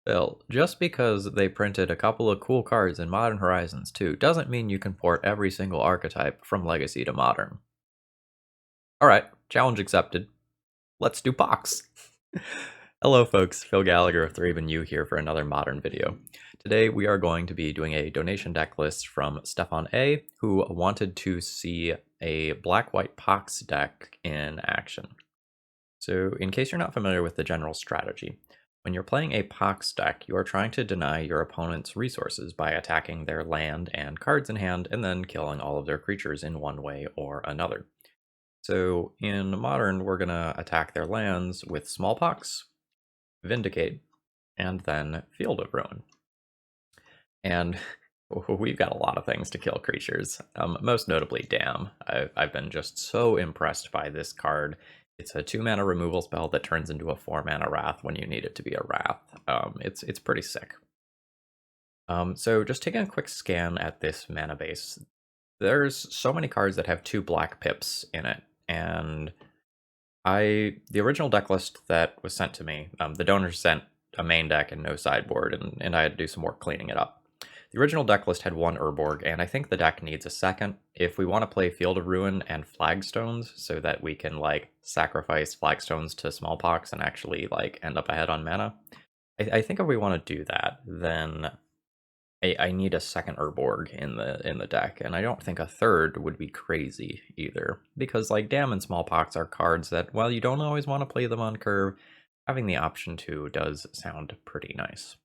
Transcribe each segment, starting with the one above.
Phil, just because they printed a couple of cool cards in Modern Horizons 2 doesn't mean you can port every single archetype from Legacy to Modern. Alright, challenge accepted. Let's do Pox! Hello folks, Phil Gallagher of ThrabenU here for another Modern video. Today we are going to be doing a donation deck list from Stefan A, who wanted to see a black-white Pox deck in action. So in case you're not familiar with the general strategy, when you're playing a Pox deck, you are trying to deny your opponent's resources by attacking their land and cards in hand and then killing all of their creatures in one way or another. So in Modern, we're going to attack their lands with Smallpox, Vindicate, and then Field of Ruin. And we've got a lot of things to kill creatures, most notably Damn. I've been just so impressed by this card. It's a 2-mana removal spell that turns into a 4-mana Wrath when you need it to be a Wrath. It's pretty sick. So just taking a quick scan at this mana base, there's so many cards that have 2 black pips in it, and the original deck list that was sent to me, the donors sent a main deck and no sideboard, and I had to do some work cleaning it up. The original deck list had 1 Urborg, and I think the deck needs a second. If we want to play Field of Ruin and Flagstones so that we can, like, sacrifice Flagstones to Smallpox and actually, like, end up ahead on mana, I think if we want to do that, then I need a second Urborg in the deck, and I don't think a third would be crazy either, because, like, Damn and Smallpox are cards that, while you don't always want to play them on curve, having the option to does sound pretty nice.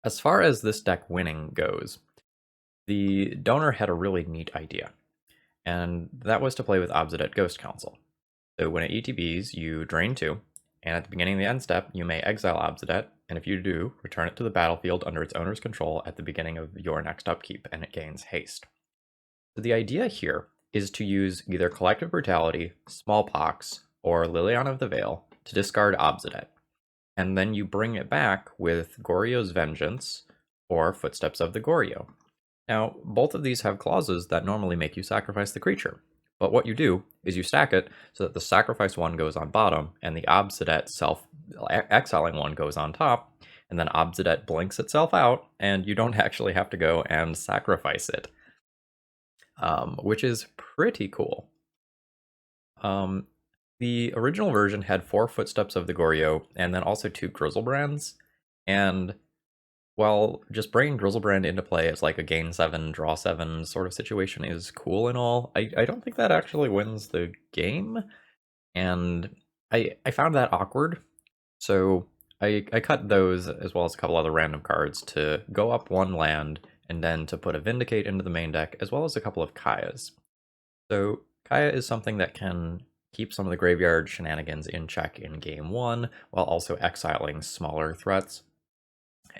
As far as this deck winning goes, the donor had a really neat idea, and that was to play with Obzedat Ghost Council. So when it ETBs, you drain 2, and at the beginning of the end step, you may exile Obzedat, and if you do, return it to the battlefield under its owner's control at the beginning of your next upkeep, and it gains haste. So the idea here is to use either Collective Brutality, Smallpox, or Liliana of the Veil to discard Obzedat. And then you bring it back with Goryo's Vengeance or Footsteps of the Goryo. Now, both of these have clauses that normally make you sacrifice the creature, but what you do is you stack it so that the sacrifice one goes on bottom and the Obzedat self-exiling one goes on top, and then Obzedat blinks itself out and you don't actually have to go and sacrifice it, which is pretty cool. The original version had 4 Footsteps of the Goryo, and then also 2 Grizzlebrands, and while just bringing Grizzlebrand into play as like a gain 7, draw 7 sort of situation is cool and all, I don't think that actually wins the game, and I found that awkward, so I cut those as well as a couple other random cards to go up 1 land, and then to put a Vindicate into the main deck, as well as a couple of Kayas. So Kaya is something that can keep some of the graveyard shenanigans in check in game 1, while also exiling smaller threats.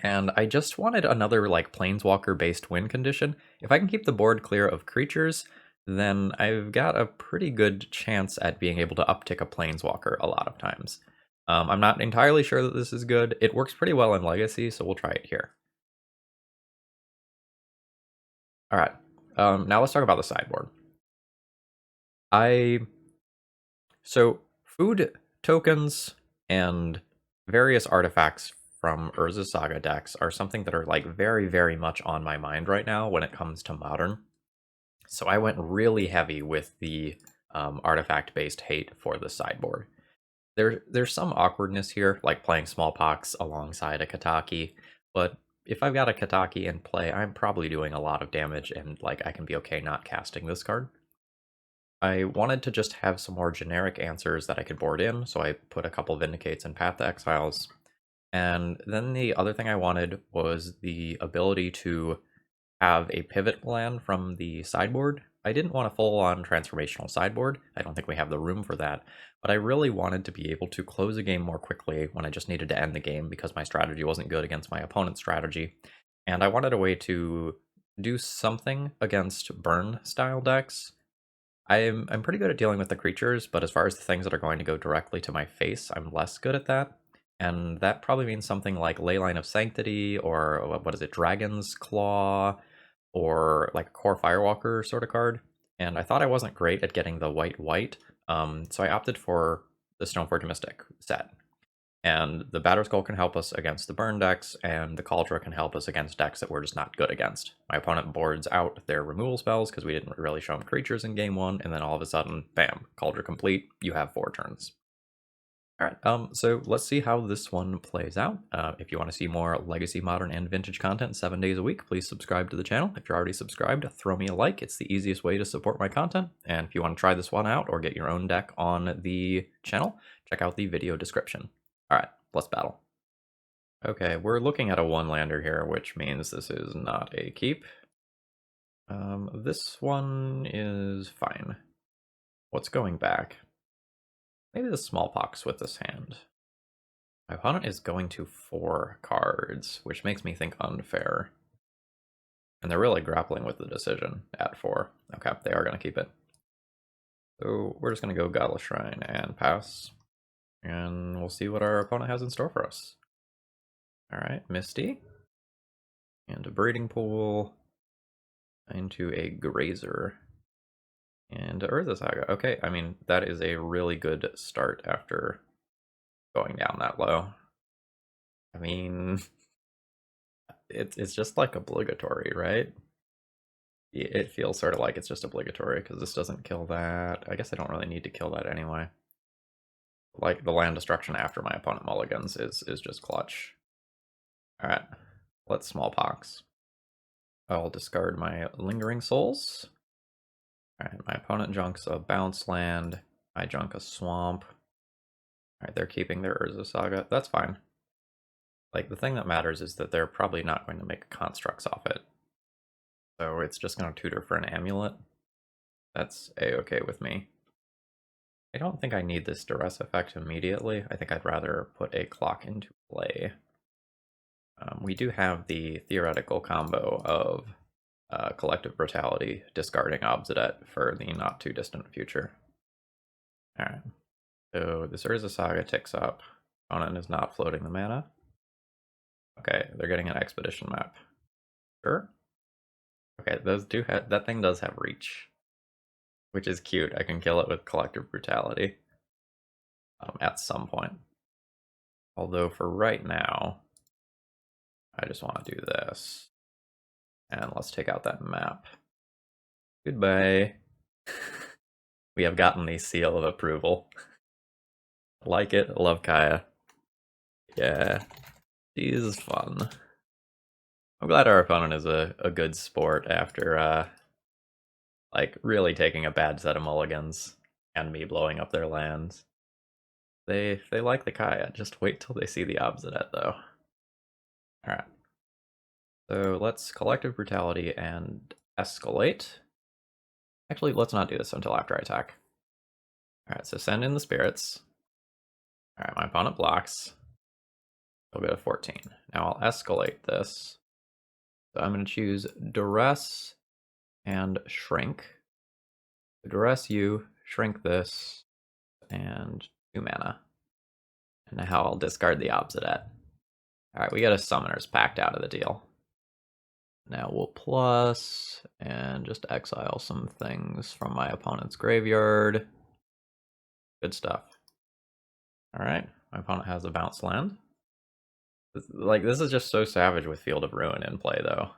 And I just wanted another, like, Planeswalker-based win condition. If I can keep the board clear of creatures, then I've got a pretty good chance at being able to uptick a Planeswalker a lot of times. I'm not entirely sure that this is good. It works pretty well in Legacy, so we'll try it here. Alright, now let's talk about the sideboard. So food tokens and various artifacts from Urza's Saga decks are something that are, like, very, very much on my mind right now when it comes to Modern. So I went really heavy with the artifact-based hate for the sideboard. There's some awkwardness here, like playing Smallpox alongside a Kataki, but if I've got a Kataki in play, I'm probably doing a lot of damage, and, like, I can be okay not casting this card. I wanted to just have some more generic answers that I could board in, so I put a couple Vindicates and Path to Exiles. And then the other thing I wanted was the ability to have a pivot plan from the sideboard. I didn't want a full-on transformational sideboard. I don't think we have the room for that. But I really wanted to be able to close a game more quickly when I just needed to end the game because my strategy wasn't good against my opponent's strategy. And I wanted a way to do something against burn-style decks. I'm pretty good at dealing with the creatures, but as far as the things that are going to go directly to my face, I'm less good at that. And that probably means something like Leyline of Sanctity, or what is it, Dragon's Claw, or like a Core Firewalker sort of card. And I thought I wasn't great at getting the white-white, so I opted for the Stoneforge Mystic set. And the Batterskull can help us against the burn decks, and the Cauldron can help us against decks that we're just not good against. My opponent boards out their removal spells because we didn't really show them creatures in game 1, and then all of a sudden, bam, Cauldron complete, you have 4 turns. Alright, so let's see how this one plays out. If you want to see more Legacy, Modern, and Vintage content 7 days a week, please subscribe to the channel. If you're already subscribed, throw me a like. It's the easiest way to support my content. And if you want to try this one out or get your own deck on the channel, check out the video description. Alright, let's battle. Okay, we're looking at a 1-lander here, which means this is not a keep. This one is fine. What's going back? Maybe the Smallpox with this hand. My opponent is going to 4 cards, which makes me think unfair. And they're really grappling with the decision at 4. Okay, they are going to keep it. So we're just going to go Godless Shrine and pass. And we'll see what our opponent has in store for us. Alright, Misty. And a Breeding Pool. Into a Grazer. And Urza Saga. Okay, I mean, that is a really good start after going down that low. I mean, it's just like obligatory, right? It feels sort of like it's just obligatory because this doesn't kill that. I guess I don't really need to kill that anyway. Like, the land destruction after my opponent mulligans is just clutch. Alright, let's Smallpox. I'll discard my Lingering Souls. Alright, my opponent junks a bounce land. I junk a swamp. Alright, they're keeping their Urza Saga. That's fine. Like, the thing that matters is that they're probably not going to make constructs off it. So it's just going to tutor for an Amulet. That's a-okay with me. I don't think I need this Duress effect immediately. I think I'd rather put a Clock into play. We do have the theoretical combo of Collective Brutality, discarding Obzedat for the not too distant future. Alright, so this Urza Saga ticks up. Opponent is not floating the mana. Okay, they're getting an Expedition map. Sure. Okay, those do have, that thing does have reach, which is cute. I can kill it with Collective Brutality at some point. Although for right now, I just want to do this. And let's take out that map. Goodbye. We have gotten the seal of approval. Like it, love Kaya. Yeah, she is fun. I'm glad our opponent is a good sport after, like, really taking a bad set of mulligans and me blowing up their lands. They like the Kaya, just wait till they see the Obzedat, though. Alright. So let's Collective Brutality and escalate. Actually, let's not do this until after I attack. Alright, so send in the spirits. Alright, my opponent blocks. I'll go to 14. Now I'll escalate this. So I'm going to choose Duress and Shrink. Duress you, Shrink this, and 2 mana. And now I'll discard the Obzedat. Alright, we got a Summoner's Pact out of the deal. Now we'll plus, and just exile some things from my opponent's graveyard. Good stuff. Alright, my opponent has a bounce land. Like, this is just so savage with Field of Ruin in play, though.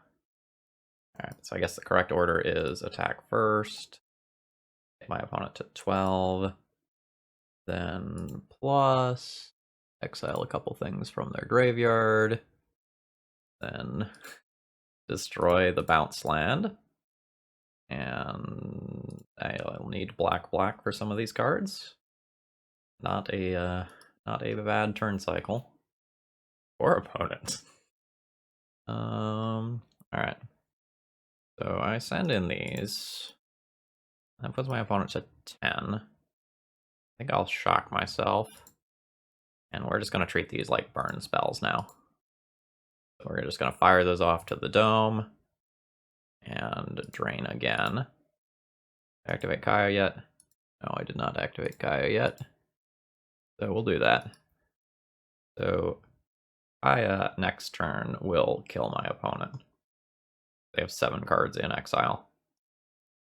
Alright, so I guess the correct order is attack first, hit my opponent to 12, then plus, exile a couple things from their graveyard, then destroy the bounce land, and I'll need black for some of these cards. Not a bad turn cycle. Or opponent. Alright. So I send in these. That puts my opponent to 10. I think I'll shock myself. And we're just going to treat these like burn spells now. So we're just going to fire those off to the dome. And drain again. Activate Kaya yet? No, I did not activate Kaya yet. So we'll do that. So Kaya next turn will kill my opponent. They have 7 cards in exile.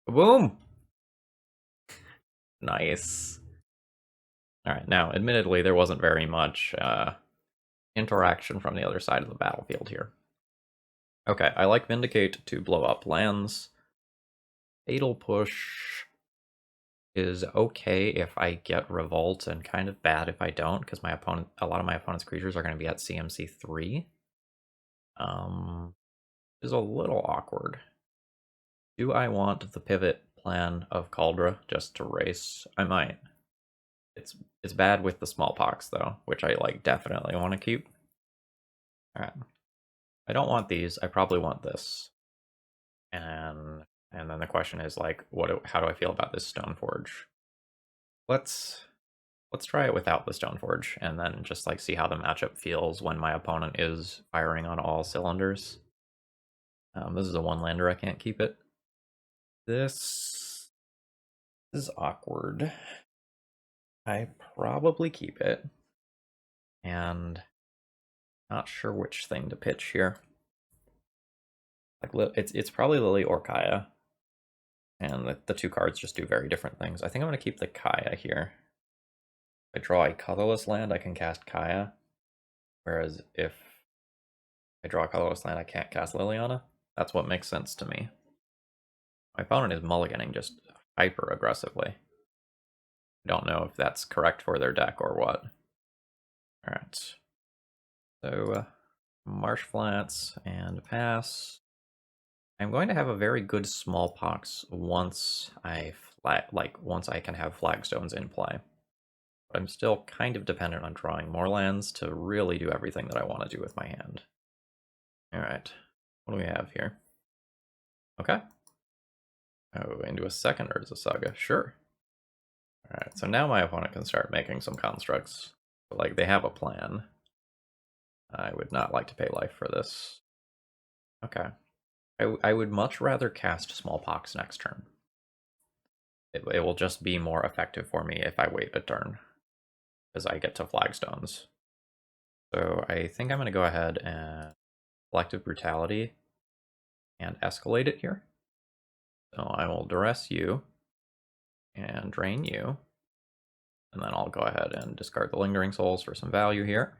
Boom! Nice. Alright, now, admittedly, there wasn't very much interaction from the other side of the battlefield here. Okay, I like Vindicate to blow up lands. Fatal Push is okay if I get Revolt, and kind of bad if I don't, because a lot of my opponent's creatures are going to be at CMC 3. Is a little awkward. Do I want the pivot plan of Kaldra just to race? I might. It's bad with the Smallpox though, which I like definitely want to keep. Alright. I don't want these, I probably want this. And then the question is like, how do I feel about this Stoneforge? Let's try it without the Stoneforge, and then just like see how the matchup feels when my opponent is firing on all cylinders. This is a one-lander, I can't keep it. This is awkward. I probably keep it. And not sure which thing to pitch here. Like it's probably Lily or Kaya. And the two cards just do very different things. I think I'm going to keep the Kaya here. If I draw a colorless land, I can cast Kaya. Whereas if I draw a colorless land, I can't cast Liliana. That's what makes sense to me. My opponent is mulliganing just hyper aggressively. I don't know if that's correct for their deck or what. Alright. So, Marsh Flats and pass. I'm going to have a very good Smallpox once once I can have Flagstones in play. But I'm still kind of dependent on drawing more lands to really do everything that I want to do with my hand. Alright, what do we have here? Okay. Oh, into a second Urza Saga, sure. Alright, so now my opponent can start making some constructs. But, like, they have a plan. I would not like to pay life for this. Okay. I would much rather cast Smallpox next turn. It will just be more effective for me if I wait a turn, because I get to Flagstones. So I think I'm going to go ahead and Collective Brutality and escalate it here. So I will Duress you and drain you, and then I'll go ahead and discard the Lingering Souls for some value here.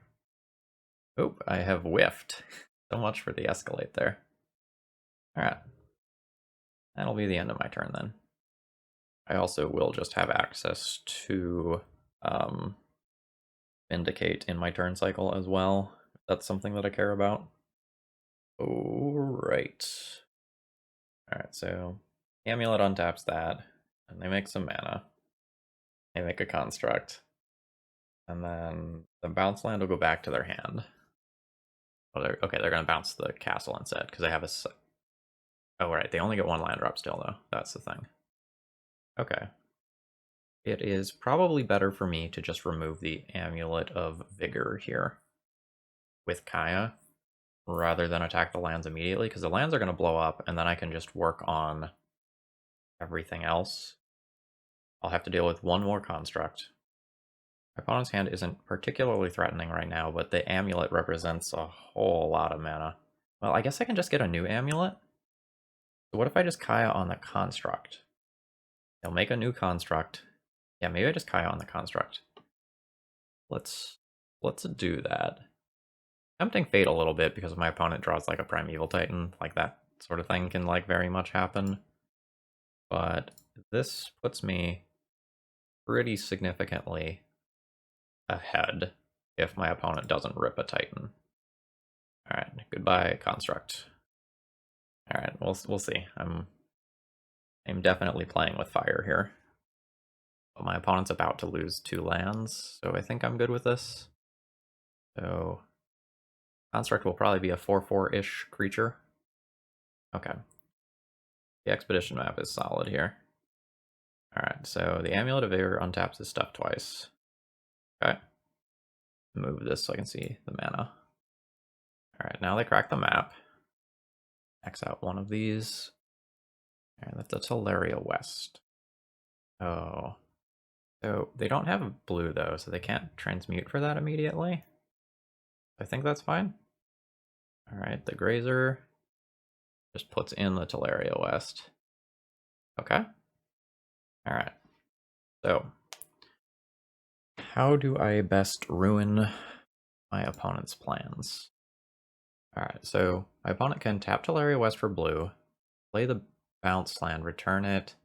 Oop, I have whiffed. So much for the escalate there. Alright. That'll be the end of my turn then. I also will just have access to Vindicate in my turn cycle as well. That's something that I care about. Alright. Alright, so Amulet untaps that, and they make some mana. They make a construct. And then the bounce land will go back to their hand. Oh, okay, they're going to bounce the castle instead, because they have a... Oh, right, they only get one land drop still, though. That's the thing. Okay. It is probably better for me to just remove the Amulet of Vigor here with Kaya, rather than attack the lands immediately, because the lands are going to blow up, and then I can just work on everything else. I'll have to deal with one more construct. My opponent's hand isn't particularly threatening right now, but the Amulet represents a whole lot of mana. Well, I guess I can just get a new Amulet. So what if I just Kaya on the construct? They'll make a new construct. Yeah, maybe I just Kaya on the construct. Let's do that. Tempting fate a little bit because my opponent draws like a Primeval Titan, like that sort of thing can like very much happen. But this puts me pretty significantly ahead if my opponent doesn't rip a Titan. Alright, goodbye construct. Alright, we'll see. I'm definitely playing with fire here. But my opponent's about to lose 2 lands, so I think I'm good with this. So construct will probably be a 4/4-ish creature. Okay. The expedition map is solid here. Alright, so the Amulet of Vigor untaps this stuff twice. Okay. Move this so I can see the mana. Alright, now they crack the map. X out one of these. Alright, that's a Teleria West. Oh. So they don't have blue though, so they can't transmute for that immediately. I think that's fine. Alright, the Grazer just puts in the Teleria West. Okay. Alright. So how do I best ruin my opponent's plans? Alright, so my opponent can tap Teleria West for blue, play the bounce land, return it,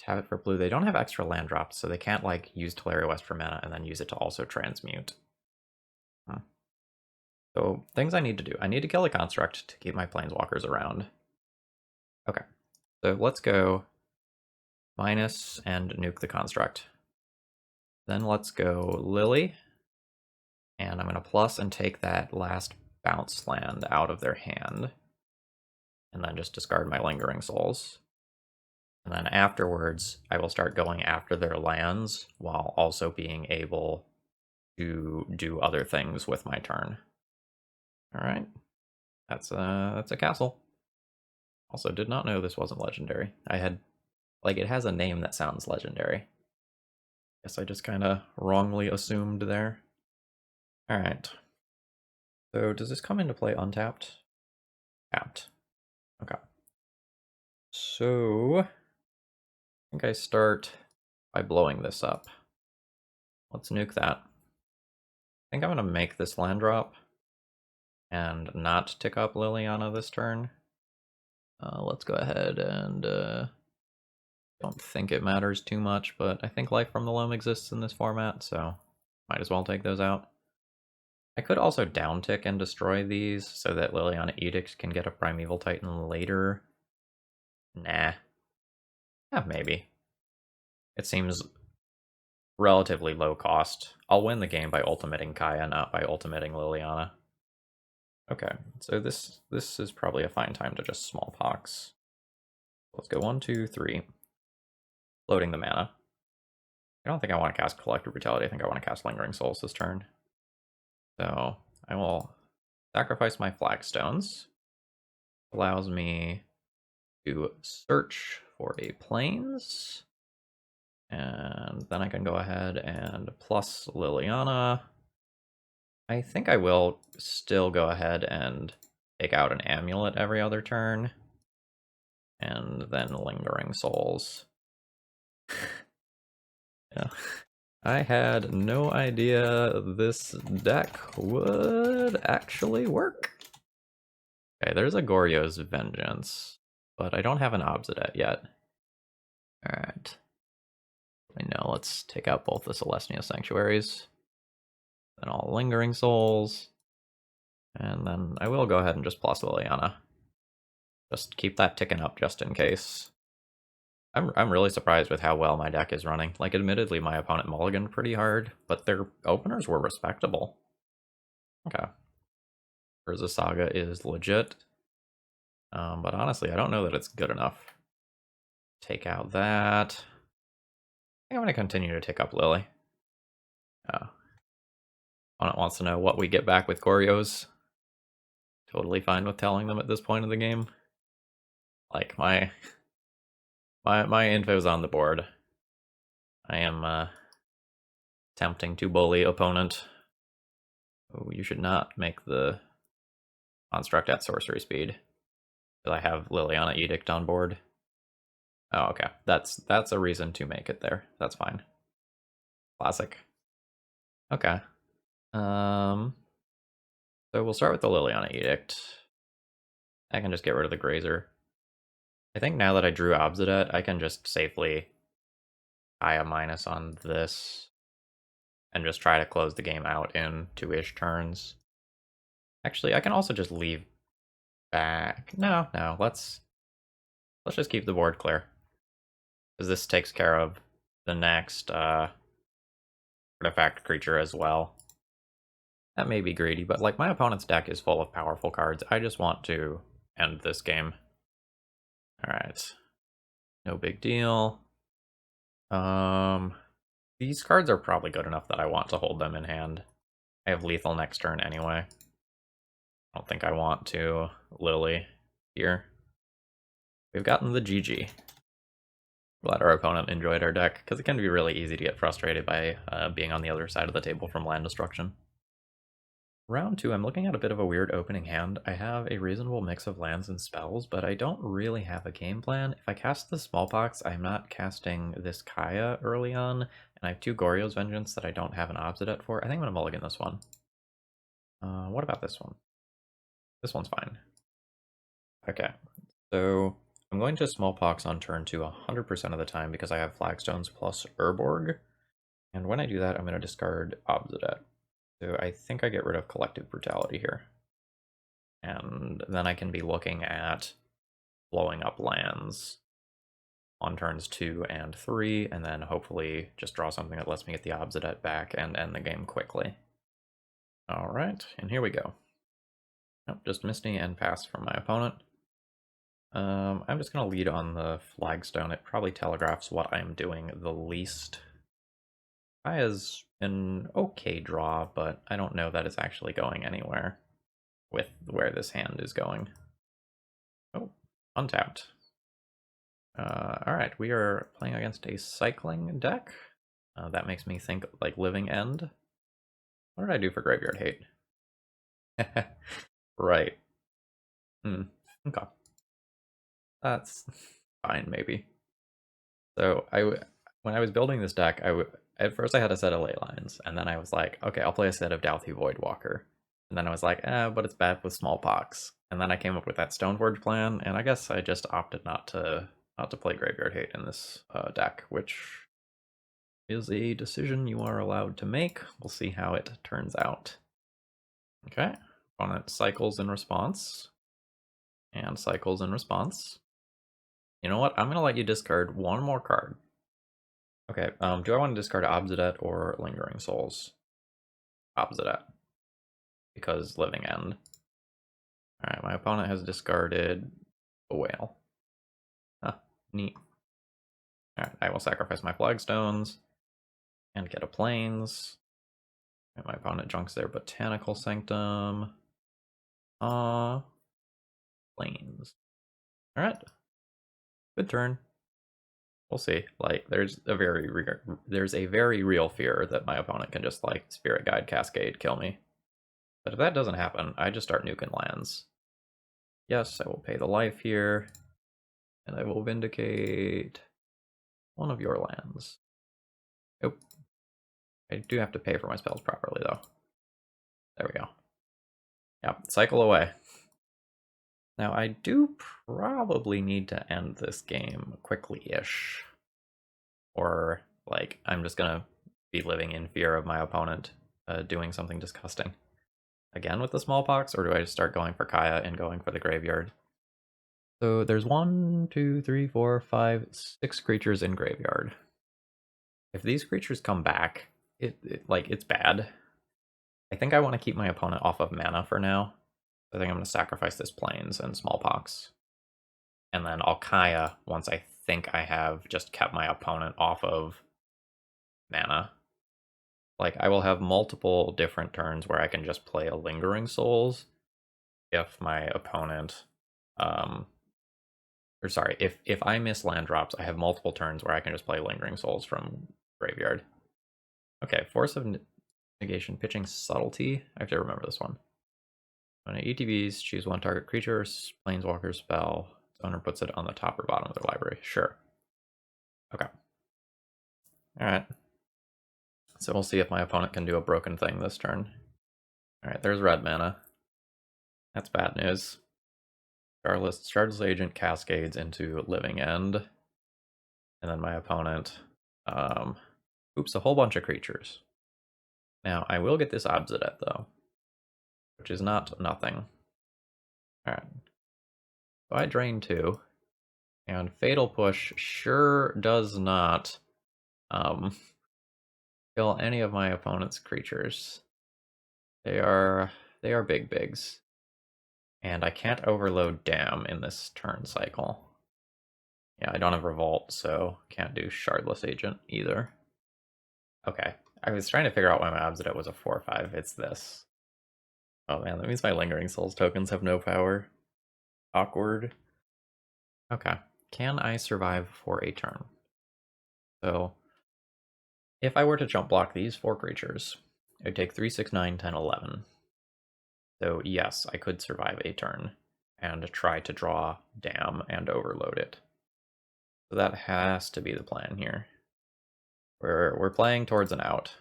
tap it for blue. They don't have extra land drops, so they can't like use Teleria West for mana and then use it to also transmute. So things I need to do. I need to kill a construct to keep my planeswalkers around. Okay, so let's go minus and nuke the construct. Then let's go Lily, and I'm going to plus and take that last bounce land out of their hand, and then just discard my Lingering Souls. And then afterwards, I will start going after their lands while also being able to do other things with my turn. All right, that's a castle. Also, did not know this wasn't legendary. I had, like, it has a name that sounds legendary. Guess I just kind of wrongly assumed there. All right. So does this come into play untapped? Tapped. Okay. So I think I start by blowing this up. Let's nuke that. I think I'm going to make this land drop and not tick up Liliana this turn. Let's go ahead and don't think it matters too much, but I think Life from the Loam exists in this format, so might as well take those out. I could also downtick and destroy these so that Liliana Edict can get a Primeval Titan later. Nah. Yeah, maybe. It seems relatively low cost. I'll win the game by ultimating Kaya, not by ultimating Liliana. Okay, so this is probably a fine time to just Smallpox. Let's go 1, 2, 3. Loading the mana. I don't think I want to cast Collective Brutality. I think I want to cast Lingering Souls this turn. So I will sacrifice my Flagstones. Allows me to search for a plains. And then I can go ahead and plus Liliana. I think I will still go ahead and take out an Amulet every other turn. And then Lingering Souls. Yeah. I had no idea this deck would actually work. Okay, there's a Goryo's Vengeance, but I don't have an Obzedat yet. Alright. I know, let's take out both the Celestia Sanctuaries. Then all Lingering Souls. And then I will go ahead and just plus Liliana. Just keep that ticking up just in case. I'm really surprised with how well my deck is running. Like, admittedly, my opponent mulliganed pretty hard, but their openers were respectable. Okay. Urza Saga is legit. But honestly, I don't know that it's good enough. Take out that. I think I'm going to continue to tick up Lily. Opponent wants to know what we get back with Goryos. Totally fine with telling them at this point of the game. Like, my info's on the board. I am attempting to bully opponent. Oh, you should not make the construct at sorcery speed. Because I have Liliana Edict on board. Oh, okay. That's a reason to make it there. That's fine. Classic. Okay. So we'll start with the Liliana Edict. I can just get rid of the Grazer. I think now that I drew Obzedat, I can just safely Kaya minus on this and just try to close the game out in 2-ish turns. Actually, I can also just leave back. No, let's just keep the board clear. Because this takes care of the next artifact creature as well. That may be greedy, but like my opponent's deck is full of powerful cards. I just want to end this game. Alright. No big deal. These cards are probably good enough that I want to hold them in hand. I have lethal next turn anyway. I don't think I want to Lily here. We've gotten the GG. Glad our opponent enjoyed our deck, because it can be really easy to get frustrated by being on the other side of the table from land destruction. Round 2, I'm looking at a bit of a weird opening hand. I have a reasonable mix of lands and spells, but I don't really have a game plan. If I cast the Smallpox, I'm not casting this Kaya early on, and I have 2 Goryo's Vengeance that I don't have an Obzedat for. I think I'm going to mulligan this one. What about this one? This one's fine. Okay, so I'm going to Smallpox on turn 2 100% of the time because I have Flagstones plus Urborg, and when I do that, I'm going to discard Obzedat. So I think I get rid of Collective Brutality here. And then I can be looking at blowing up lands on turns 2 and 3, and then hopefully just draw something that lets me get the Obzedat back and end the game quickly. Alright, and here we go. Nope, just Misty and pass from my opponent. I'm just going to lead on the Flagstone. It probably telegraphs what I'm doing the least. Kaya's an okay draw, but I don't know that it's actually going anywhere with where this hand is going. Oh, untapped. Alright, we are playing against a cycling deck. That makes me think like Living End. What did I do for Graveyard Hate? Right. Okay. That's fine, maybe. So when I was building this deck, at first I had a set of ley lines, and then I was like, okay, I'll play a set of Douthie Voidwalker. And then I was like, but it's bad with Smallpox. And then I came up with that Stoneforge plan, and I guess I just opted not to play Graveyard Hate in this deck, which is a decision you are allowed to make. We'll see how it turns out. Okay, opponent cycles in response, and cycles in response. You know what? I'm gonna let you discard one more card. Okay, do I want to discard Obzedat or Lingering Souls? Obzedat, because Living End. Alright, my opponent has discarded a whale. Huh, neat. Alright, I will sacrifice my Flagstones and get a Plains. And my opponent junks their Botanical Sanctum. Plains. Alright. Good turn. We'll see. Like, there's a very real fear that my opponent can just, like, Spirit Guide Cascade kill me. But if that doesn't happen, I just start nuking lands. Yes, I will pay the life here, and I will vindicate one of your lands. Nope. I do have to pay for my spells properly, though. There we go. Yep, cycle away. Now, I do probably need to end this game quickly-ish. Or, like, I'm just gonna be living in fear of my opponent doing something disgusting. Again with the Smallpox, or do I just start going for Kaya and going for the graveyard? So there's 1, 2, 3, 4, 5, 6 creatures in graveyard. If these creatures come back, it's bad. I think I want to keep my opponent off of mana for now. I think I'm going to sacrifice this Plains and Smallpox. And then I'll Kaya once I think I have just kept my opponent off of mana. Like, I will have multiple different turns where I can just play a Lingering Souls if my opponent, or sorry, if I miss land drops, I have multiple turns where I can just play Lingering Souls from graveyard. Okay, Force of Negation, Pitching Subtlety. I have to remember this one. When it ETBs, choose one target creature, planeswalker spell. Its owner puts it on the top or bottom of their library. Sure. Okay. Alright. So we'll see if my opponent can do a broken thing this turn. Alright, there's red mana. That's bad news. Shardless Agent cascades into Living End. And then my opponent oops, a whole bunch of creatures. Now, I will get this Obzedat, though, which is not nothing. Alright. So I drain 2. And Fatal Push sure does not kill any of my opponent's creatures. They are big bigs. And I can't overload Dam in this turn cycle. Yeah, I don't have Revolt, so can't do Shardless Agent either. Okay, I was trying to figure out why my Obzedat was a 4/5. It's this. Oh man, that means my Lingering Souls tokens have no power. Awkward. Okay, can I survive for a turn? So, if I were to jump block these 4 creatures, it would take 3, 6, 9, 10, 11. So yes, I could survive a turn and try to draw Dam and overload it. So that has to be the plan here. We're playing towards an out.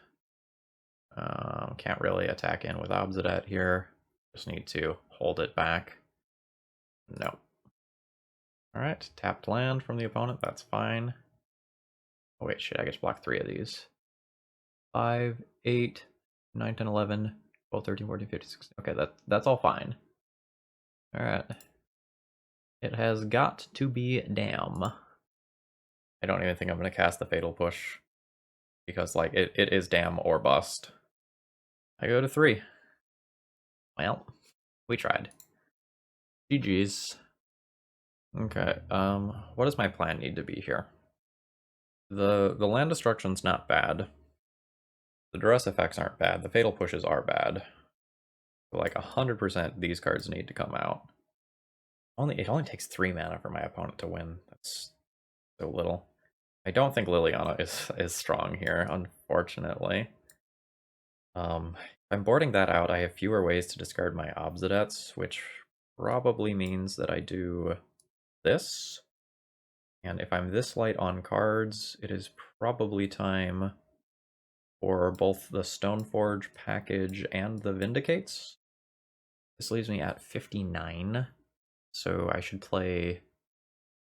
Can't really attack in with Obzedat here. Just need to hold it back. No. Alright, tapped land from the opponent, that's fine. Oh wait, shit, I get to block 3 of these. 5, 8, 9, 10, 11, 12, 13, 14, 15, 16. Okay, that's all fine. Alright. It has got to be Dam. I don't even think I'm going to cast the Fatal Push. Because, like, it is Dam or bust. I go to 3. Well, we tried. GG's. Okay, what does my plan need to be here? The land destruction's not bad. The duress effects aren't bad. The fatal pushes are bad. So like 100% these cards need to come out. It only takes 3 mana for my opponent to win. That's so little. I don't think Liliana is strong here, unfortunately. If I'm boarding that out, I have fewer ways to discard my Obzedats, which probably means that I do this. And if I'm this light on cards, it is probably time for both the Stoneforge package and the Vindicates. This leaves me at 59, so I should play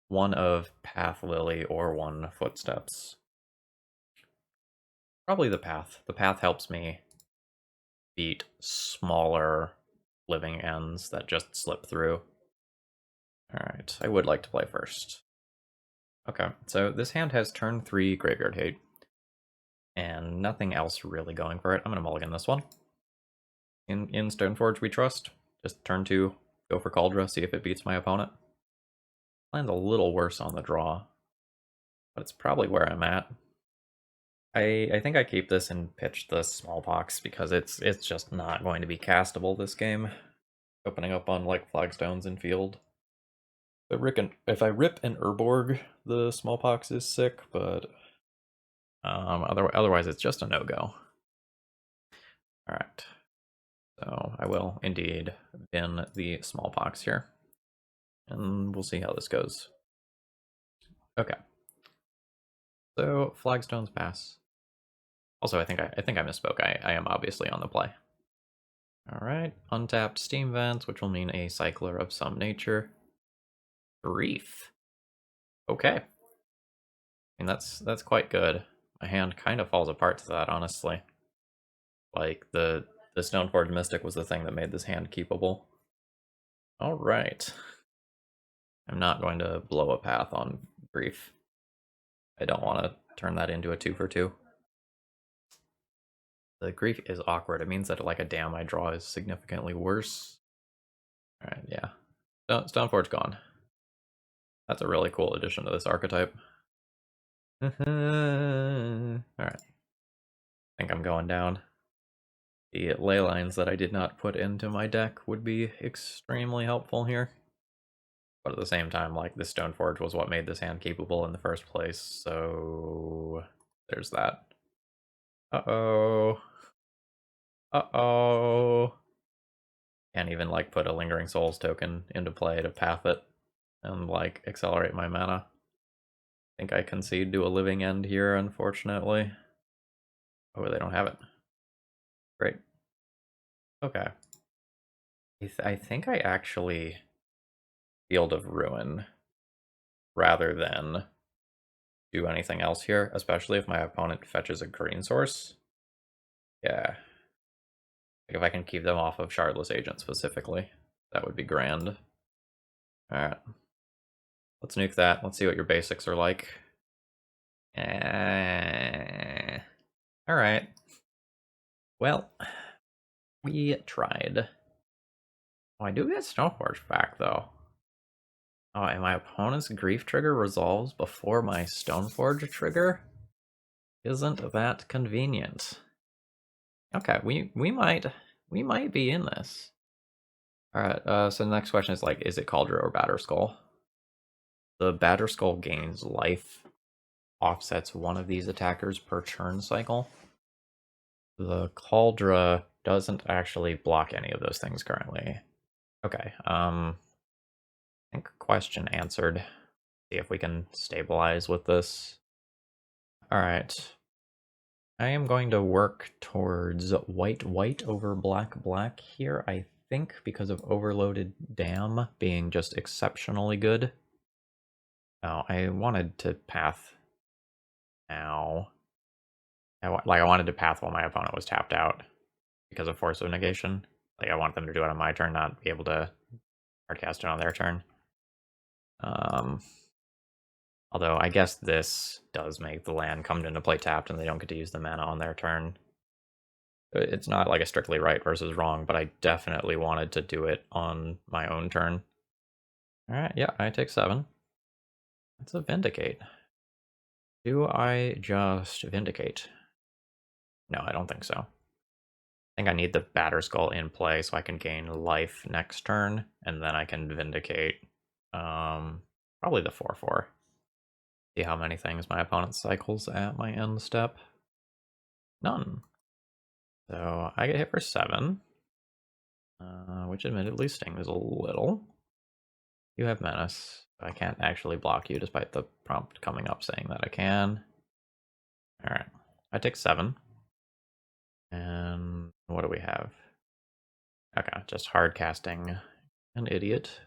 one of Path Lily or one Footsteps. Probably the Path. The Path helps me beat smaller living ends that just slip through. Alright, I would like to play first. Okay, so this hand has turn 3 Graveyard Hate, and nothing else really going for it. I'm going to mulligan this one. In Stoneforge we trust. Just turn 2, go for Cauldra, see if it beats my opponent. Plan's a little worse on the draw, but it's probably where I'm at. I think I keep this and pitch the Smallpox because it's just not going to be castable this game. Opening up on like flagstones in field. If I rip an Urborg, the Smallpox is sick, but otherwise it's just a no-go. Alright. So I will indeed bin the Smallpox here. And we'll see how this goes. Okay. So flagstones pass. Also, I think I misspoke. I am obviously on the play. Alright, untapped Steam Vents, which will mean a cycler of some nature. Grief. Okay. I mean, that's quite good. My hand kind of falls apart to that, honestly. Like, the Stoneforge Mystic was the thing that made this hand keepable. Alright. I'm not going to blow a path on Grief. I don't want to turn that into a 2 for 2. The Grief is awkward. It means that like a Dam I draw is significantly worse. Alright, yeah. Stoneforge gone. That's a really cool addition to this archetype. Alright. I think I'm going down. The ley lines that I did not put into my deck would be extremely helpful here. But at the same time, like, this Stoneforge was what made this hand capable in the first place, so there's that. Uh-oh. Uh-oh. Can't even, like, put a Lingering Souls token into play to path it and, like, accelerate my mana. I think I concede to a living end here, unfortunately. Oh, they don't have it. Great. Okay. I think I actually Field of Ruin rather than do anything else here, especially if my opponent fetches a green source. Yeah. Like if I can keep them off of Shardless Agent specifically, that would be grand. Alright. Let's nuke that. Let's see what your basics are like. Alright. Well, we tried. Oh, I do get Stoneforge back, though. Oh, and my opponent's Grief trigger resolves before my Stoneforge trigger? Isn't that convenient? Okay, we might be in this. Alright, so the next question is like, is it Cauldra or Batterskull? The Batterskull gains life, offsets one of these attackers per turn cycle. The Cauldra doesn't actually block any of those things currently. Okay, I think question answered. See if we can stabilize with this. Alright. I am going to work towards white over black here, I think, because of Overloaded Dam being just exceptionally good. Oh, I wanted to path now. I wanted to path while my opponent was tapped out because of Force of Negation. Like, I want them to do it on my turn, not be able to hardcast it on their turn. Although, I guess this does make the land come into play tapped and they don't get to use the mana on their turn. It's not like a strictly right versus wrong, but I definitely wanted to do it on my own turn. Alright, yeah, I take 7. That's a Vindicate. Do I just Vindicate? No, I don't think so. I think I need the Batterskull in play so I can gain life next turn, and then I can Vindicate. Probably the 4/4. See how many things my opponent cycles at my end step. None. So I get hit for 7, which admittedly stings a little. You have Menace. I can't actually block you despite the prompt coming up saying that I can. Alright, I take 7. And what do we have? Okay, just hard casting an idiot.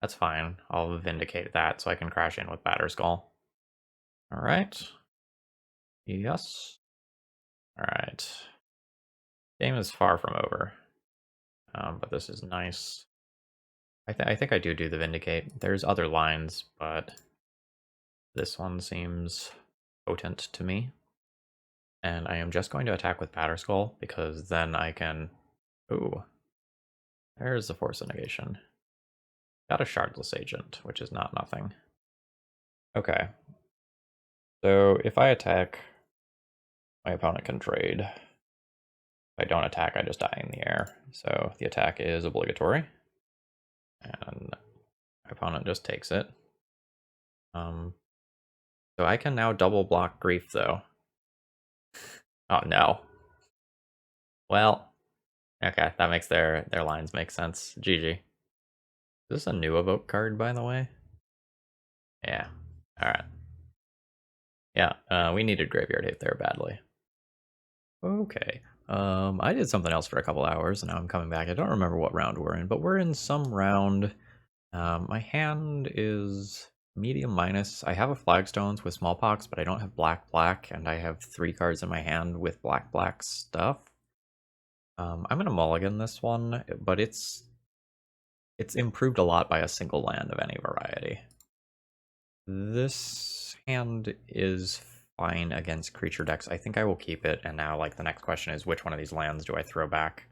That's fine. I'll Vindicate that so I can crash in with Batterskull. Alright. Yes. Alright. Game is far from over. But this is nice. I think I do the Vindicate. There's other lines, but this one seems potent to me. And I am just going to attack with Batterskull, because then I can... Ooh. There's the Force of Negation. Got a Shardless Agent, which is not nothing. Okay. So if I attack, my opponent can trade. If I don't attack, I just die in the air. So the attack is obligatory. And my opponent just takes it. So I can now double block Grief, though. Oh, no. Well, okay, that makes their lines make sense. GG. Is this a new evoke card, by the way? Yeah. Alright. Yeah, we needed Graveyard Hate there badly. Okay. I did something else for a couple hours, and now I'm coming back. I don't remember what round we're in, but we're in some round. My hand is medium minus. I have a Flagstones with Smallpox, but I don't have black, and I have 3 cards in my hand with black stuff. I'm gonna mulligan this one, but it's improved a lot by a single land of any variety. This hand is fine against creature decks. I think I will keep it, and now, like, the next question is which one of these lands do I throw back?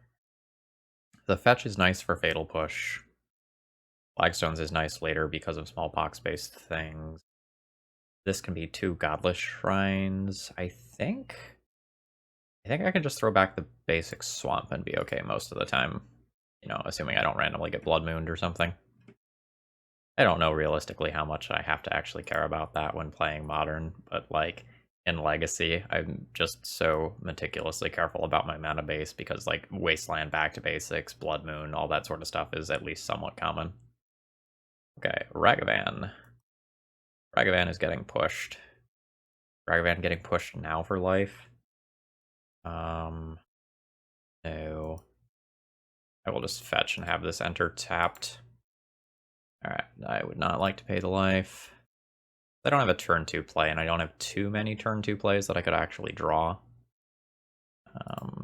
The fetch is nice for Fatal Push. Flagstones is nice later because of Smallpox-based things. This can be 2 Godless Shrines, I think. I think I can just throw back the basic Swamp and be okay most of the time. You know, assuming I don't randomly get Blood Mooned or something. I don't know realistically how much I have to actually care about that when playing Modern, but like in Legacy, I'm just so meticulously careful about my mana base because like Wasteland back to basics, Blood Moon, all that sort of stuff is at least somewhat common. Okay, Ragavan. Ragavan is getting pushed. Ragavan getting pushed now for life. No. I will just fetch and have this enter tapped. Alright, I would not like to pay the life. I don't have a turn 2 play, and I don't have too many turn 2 plays that I could actually draw.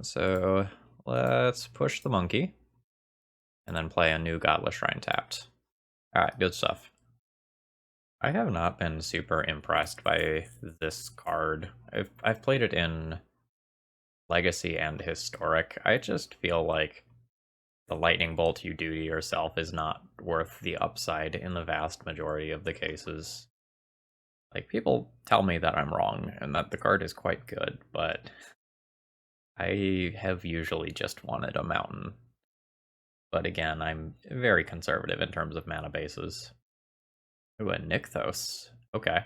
So let's push the monkey, and then play a new Godless Shrine tapped. Alright, good stuff. I have not been super impressed by this card. I've played it in Legacy and Historic. I just feel like the lightning bolt you do to yourself is not worth the upside in the vast majority of the cases. Like, people tell me that I'm wrong and that the card is quite good, but I have usually just wanted a mountain. But again, I'm very conservative in terms of mana bases. Ooh, a Nykthos. Okay.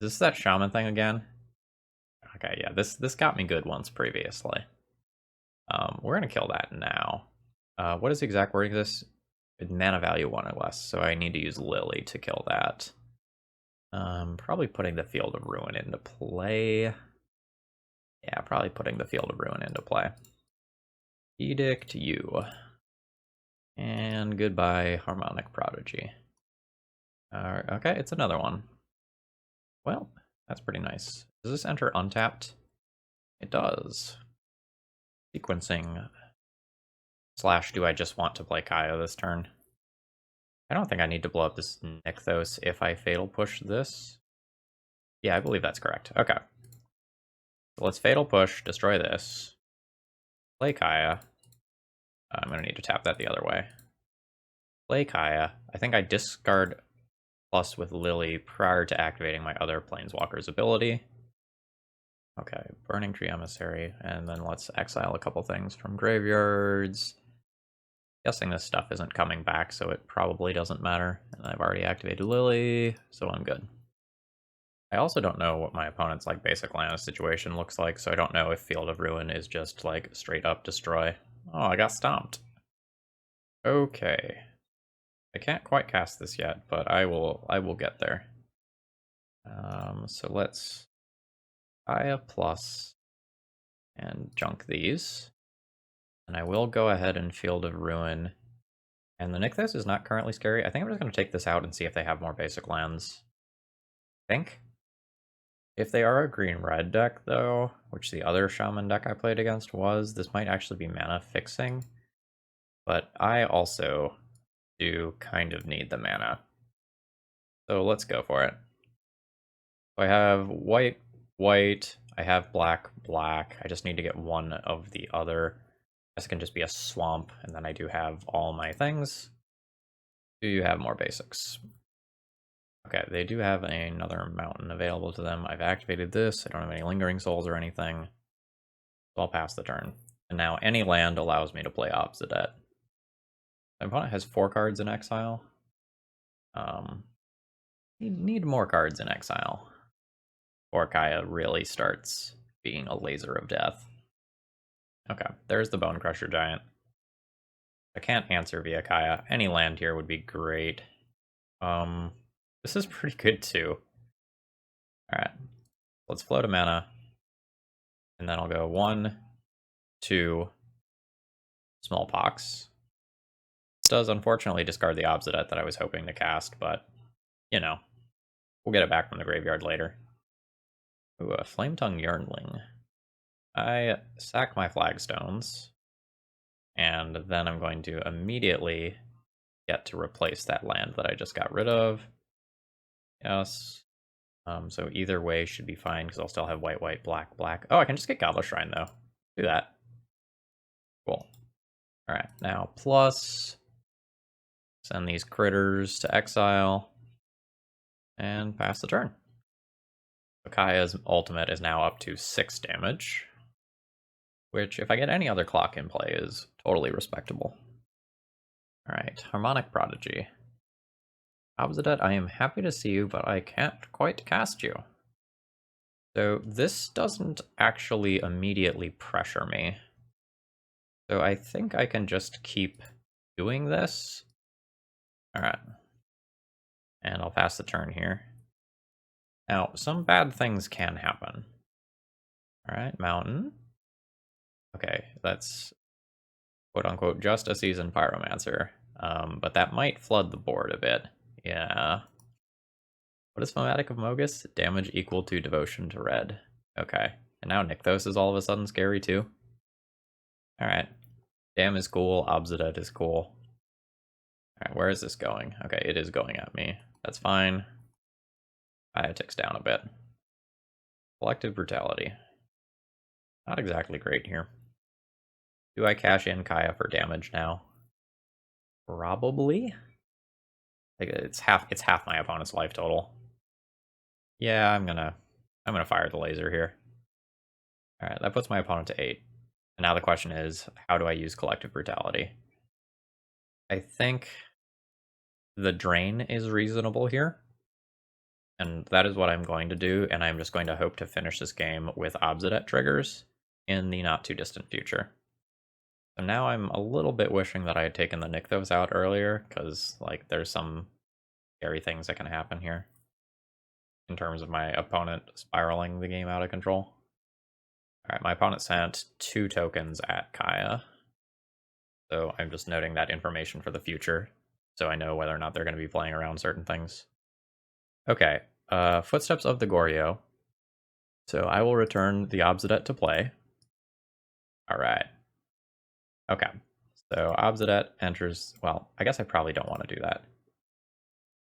Is this that shaman thing again? Okay, yeah, this got me good once previously. We're gonna kill that now. What is the exact wording of this? Mana value 1 or less, so I need to use Lily to kill that. Probably putting the Field of Ruin into play. Yeah, probably putting the Field of Ruin into play. Edict you. And goodbye, Harmonic Prodigy. Okay, it's another one. Well, that's pretty nice. Does this enter untapped? It does. Sequencing. / do I just want to play Kaya this turn? I don't think I need to blow up this Nykthos if I Fatal Push this. Yeah, I believe that's correct. Okay. So let's Fatal Push, destroy this. Play Kaya. I'm going to need to tap that the other way. Play Kaya. I think I discard plus with Lily prior to activating my other Planeswalker's ability. Okay, Burning Tree Emissary, and then let's exile a couple things from graveyards. Guessing this stuff isn't coming back, so it probably doesn't matter. And I've already activated Lily, so I'm good. I also don't know what my opponent's like basic land situation looks like, so I don't know if Field of Ruin is just like straight up destroy. Oh, I got stomped. Okay. I can't quite cast this yet, but I will get there. So let's Kaya plus and junk these. And I will go ahead and Field of Ruin. And the Nykthos is not currently scary. I think I'm just going to take this out and see if they have more basic lands. I think. If they are a green-red deck, though, which the other Shaman deck I played against was, this might actually be mana fixing. But I also do kind of need the mana. So let's go for it. So I have white, white. I have black, black. I just need to get one of the other. This can just be a swamp, and then I do have all my things. Do you have more basics? Okay, they do have another mountain available to them. I've activated this. I don't have any lingering souls or anything. So I'll pass the turn. And now any land allows me to play Obzedat. My opponent has 4 cards in exile. Need more cards in exile. Or Kaya really starts being a laser of death. Okay, there's the Bone Crusher Giant. I can't answer via Kaya. Any land here would be great. This is pretty good too. Alright, let's float a mana. And then I'll go 1, 2, Smallpox. This does unfortunately discard the Obzedat that I was hoping to cast, but, you know, we'll get it back from the graveyard later. Ooh, a Flametongue Yearnling. I sack my flagstones, and then I'm going to immediately get to replace that land that I just got rid of. Yes. So either way should be fine, because I'll still have white, white, black, black. Oh, I can just get Goblet Shrine, though. Do that. Cool. Alright, now plus... Send these critters to exile. And pass the turn. Kaya's ultimate is now up to 6 damage. Which, if I get any other clock in play, is totally respectable. Alright, Harmonic Prodigy. Obzedat, I am happy to see you, but I can't quite cast you. So this doesn't actually immediately pressure me. So I think I can just keep doing this. Alright. And I'll pass the turn here. Now, some bad things can happen. Alright, Mountain. Okay, that's quote-unquote just a seasoned Pyromancer. But that might flood the board a bit. Yeah. What is Fomatic of Mogus? Damage equal to Devotion to Red. Okay. And now Nykthos is all of a sudden scary too. Alright. Dam is cool, Obzedat is cool. Alright, where is this going? Okay, it is going at me. That's fine. It ticks down a bit. Collective Brutality. Not exactly great here. Do I cash in Kaya for damage now? Probably. Like it's half my opponent's life total. Yeah, I'm gonna fire the laser here. Alright, that puts my opponent to 8. And now the question is, how do I use Collective Brutality? I think the drain is reasonable here. And that is what I'm going to do, and I'm just going to hope to finish this game with Obzedat triggers in the not too distant future. So now I'm a little bit wishing that I had taken the Nykthos out earlier, because like there's some scary things that can happen here in terms of my opponent spiraling the game out of control. Alright, my opponent sent 2 tokens at Kaya. So I'm just noting that information for the future, so I know whether or not they're going to be playing around certain things. Okay, Footsteps of the Goryo. So I will return the Obzedat to play. Alright. Okay, so Obzedat enters... Well, I guess I probably don't want to do that.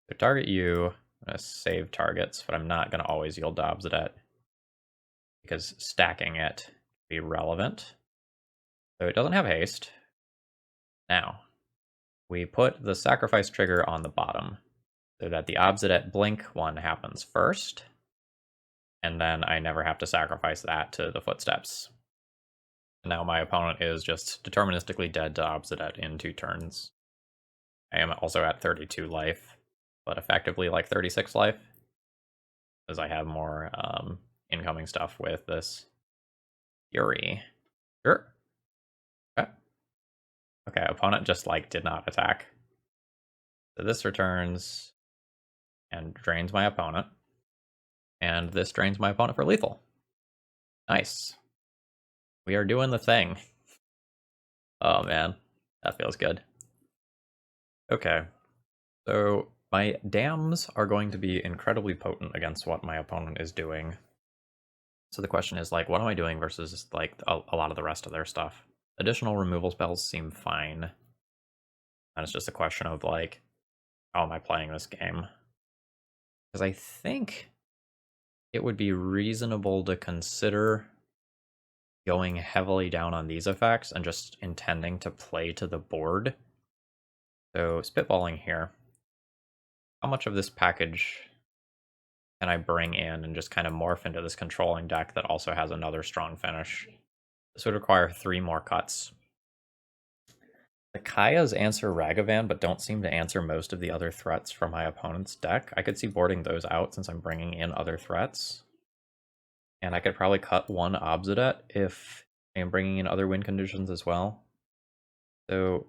So target you, I'm going to save targets, but I'm not going to always yield to Obzedat, because stacking it can be relevant. So it doesn't have haste. Now, we put the sacrifice trigger on the bottom, so that the Obzedat blink one happens first, and then I never have to sacrifice that to the footsteps. Now my opponent is just deterministically dead to Obzedat in 2 turns. I am also at 32 life, but effectively like 36 life, because I have more incoming stuff with this Fury. Sure. Okay. Okay, opponent just like did not attack. So this returns and drains my opponent. And this drains my opponent for lethal. Nice. We are doing the thing. Oh man, that feels good. Okay, so my dams are going to be incredibly potent against what my opponent is doing. So the question is, like, what am I doing versus, like, a lot of the rest of their stuff? Additional removal spells seem fine. And it's just a question of, like, how am I playing this game? Because I think it would be reasonable to consider going heavily down on these effects and just intending to play to the board. So spitballing here. How much of this package can I bring in and just kind of morph into this controlling deck that also has another strong finish? This would require 3 more cuts. The Kayas answer Ragavan, but don't seem to answer most of the other threats from my opponent's deck. I could see boarding those out since I'm bringing in other threats. And I could probably cut 1 Obzedat if I'm bringing in other win conditions as well. So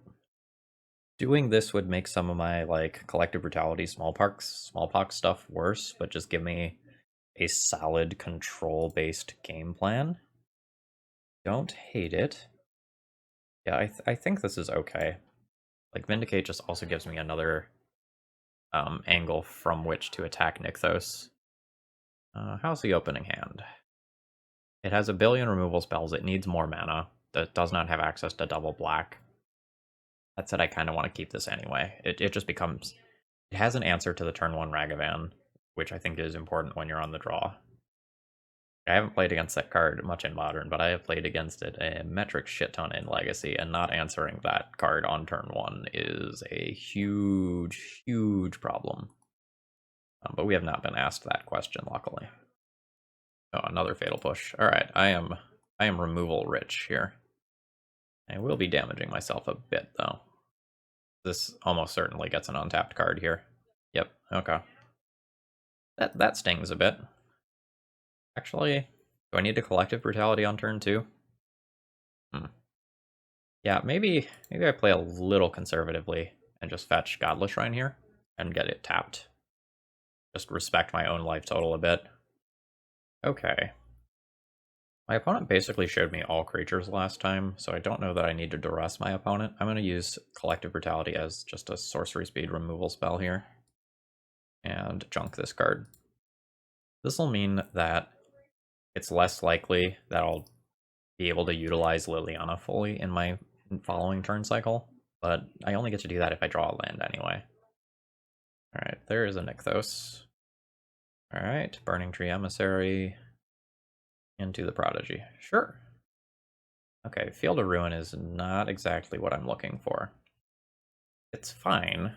doing this would make some of my like Collective Brutality Smallpox stuff worse, but just give me a solid control-based game plan. Don't hate it. Yeah, I think this is okay. Like, Vindicate just also gives me another angle from which to attack Nykthos. How's the opening hand? It has a billion removal spells. It needs more mana. That does not have access to double black. That said, I kind of want to keep this anyway. It just becomes... It has an answer to the turn 1 Ragavan, which I think is important when you're on the draw. I haven't played against that card much in Modern, but I have played against it a metric shit ton in Legacy, and not answering that card on turn 1 is a huge, huge problem. But we have not been asked that question, luckily. Oh, another Fatal Push. Alright, I am removal rich here. I will be damaging myself a bit, though. This almost certainly gets an untapped card here. Yep, okay. That stings a bit. Actually, do I need a Collective Brutality on turn 2? Yeah, maybe I play a little conservatively and just fetch Godless Shrine here and get it tapped. Just respect my own life total a bit. Okay. My opponent basically showed me all creatures last time, so I don't know that I need to duress my opponent. I'm going to use Collective Brutality as just a sorcery speed removal spell here. And junk this card. This will mean that it's less likely that I'll be able to utilize Liliana fully in my following turn cycle, but I only get to do that if I draw a land anyway. Alright, there is a Nykthos. Alright, Burning Tree Emissary into the Prodigy. Sure. Okay, Field of Ruin is not exactly what I'm looking for. It's fine.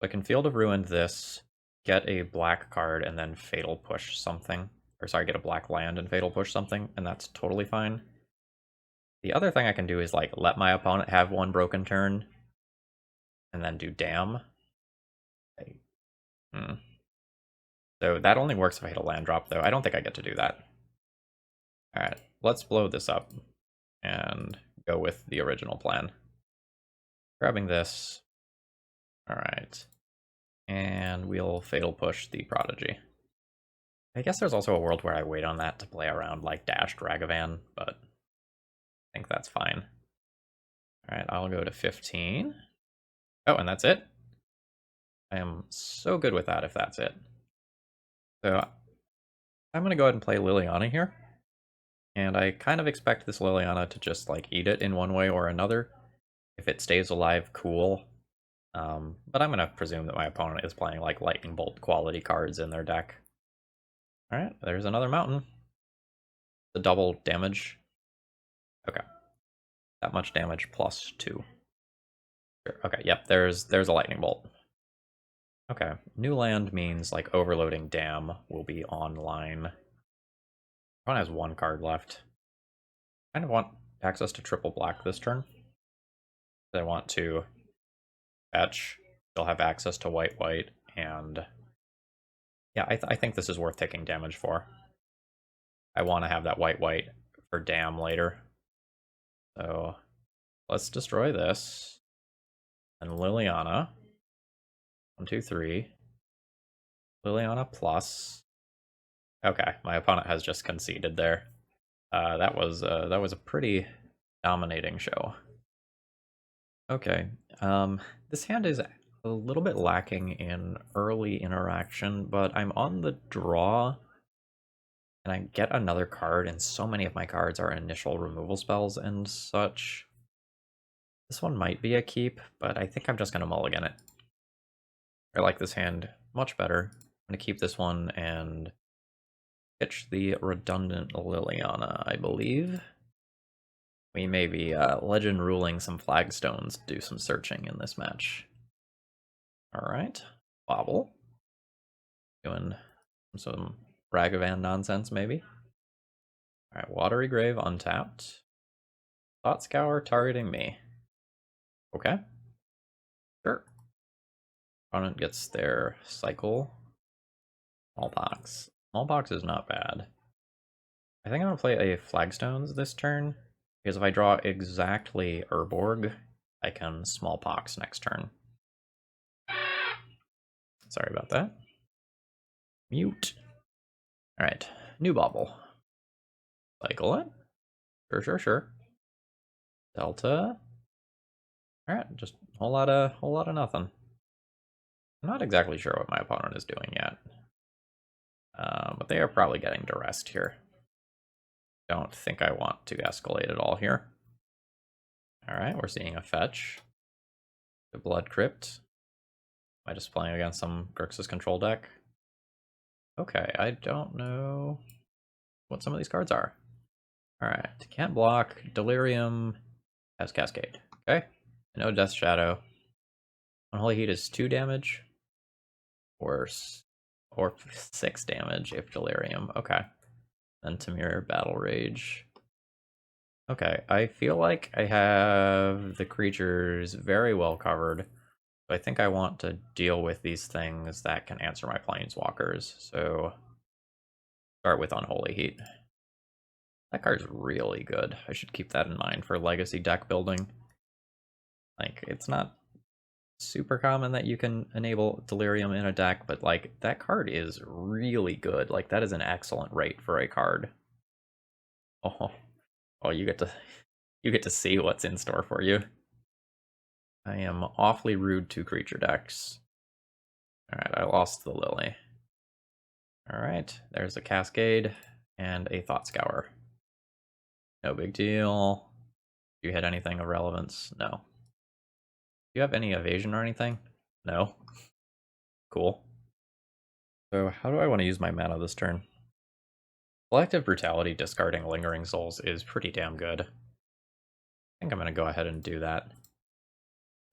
I can Field of Ruin this, get a black card, and then Fatal Push something. Or sorry, get a black land and Fatal Push something, and that's totally fine. The other thing I can do is like let my opponent have 1 broken turn, and then do Damn. Okay. So that only works if I hit a land drop, though. I don't think I get to do that. Alright, let's blow this up and go with the original plan. Grabbing this. Alright. And we'll Fatal Push the Prodigy. I guess there's also a world where I wait on that to play around like Dashed Ragavan, but I think that's fine. Alright, I'll go to 15. Oh, and that's it? I am so good with that if that's it. So I'm going to go ahead and play Liliana here. And I kind of expect this Liliana to just like eat it in one way or another. If it stays alive, cool. But I'm going to presume that my opponent is playing like Lightning Bolt quality cards in their deck. Alright, there's another mountain. The double damage. Okay. That much damage plus 2. Sure. Okay, yep, there's a Lightning Bolt. Okay, new land means like overloading dam will be online. Opponent has 1 card left. I kind of want access to triple black this turn. I want to fetch. They'll have access to white, and yeah, I think this is worth taking damage for. I want to have that white for dam later. So let's destroy this. And Liliana. 1, 2, 3. Liliana plus. Okay, my opponent has just conceded there. That was a pretty dominating show. Okay, this hand is a little bit lacking in early interaction, but I'm on the draw, and I get another card, and so many of my cards are initial removal spells and such. This one might be a keep, but I think I'm just going to mulligan it. I like this hand much better. I'm going to keep this one and pitch the redundant Liliana, I believe. We may be legend ruling some flagstones to do some searching in this match. Alright, Bobble. Doing some Ragavan nonsense, maybe. Alright, Watery Grave untapped. Thought Scour targeting me. Okay. Sure. Opponent gets their cycle. Smallpox. Smallpox is not bad. I think I'm going to play a Flagstones this turn, because if I draw exactly Urborg, I can Smallpox next turn. Sorry about that. Mute. Alright, new Bobble. Cycle it. Sure. Delta. Alright, just a whole lot of nothing. I'm not exactly sure what my opponent is doing yet. But they are probably getting duressed here. Don't think I want to escalate at all here. Alright, we're seeing a fetch. The Blood Crypt. Am I just playing against some Grixis control deck? Okay, I don't know what some of these cards are. Alright, can't block. Delirium has Cascade. Okay, no Death Shadow. Unholy Heat is 2 damage. Or 6 damage if Delirium. Okay. Then Tamir, Battle Rage. Okay, I feel like I have the creatures very well covered. But I think I want to deal with these things that can answer my Planeswalkers. So start with Unholy Heat. That card's really good. I should keep that in mind for Legacy deck building. Like, it's not super common that you can enable Delirium in a deck, but like, that card is really good. Like, that is an excellent rate for a card. Oh, you get to see what's in store for you. I am awfully rude to creature decks. Alright, I lost the Lily. Alright, there's a Cascade and a Thought Scour. No big deal. Do you hit anything of relevance? No. Do you have any evasion or anything? No. Cool. So how do I want to use my mana this turn? Collective Brutality discarding Lingering Souls is pretty damn good. I think I'm going to go ahead and do that.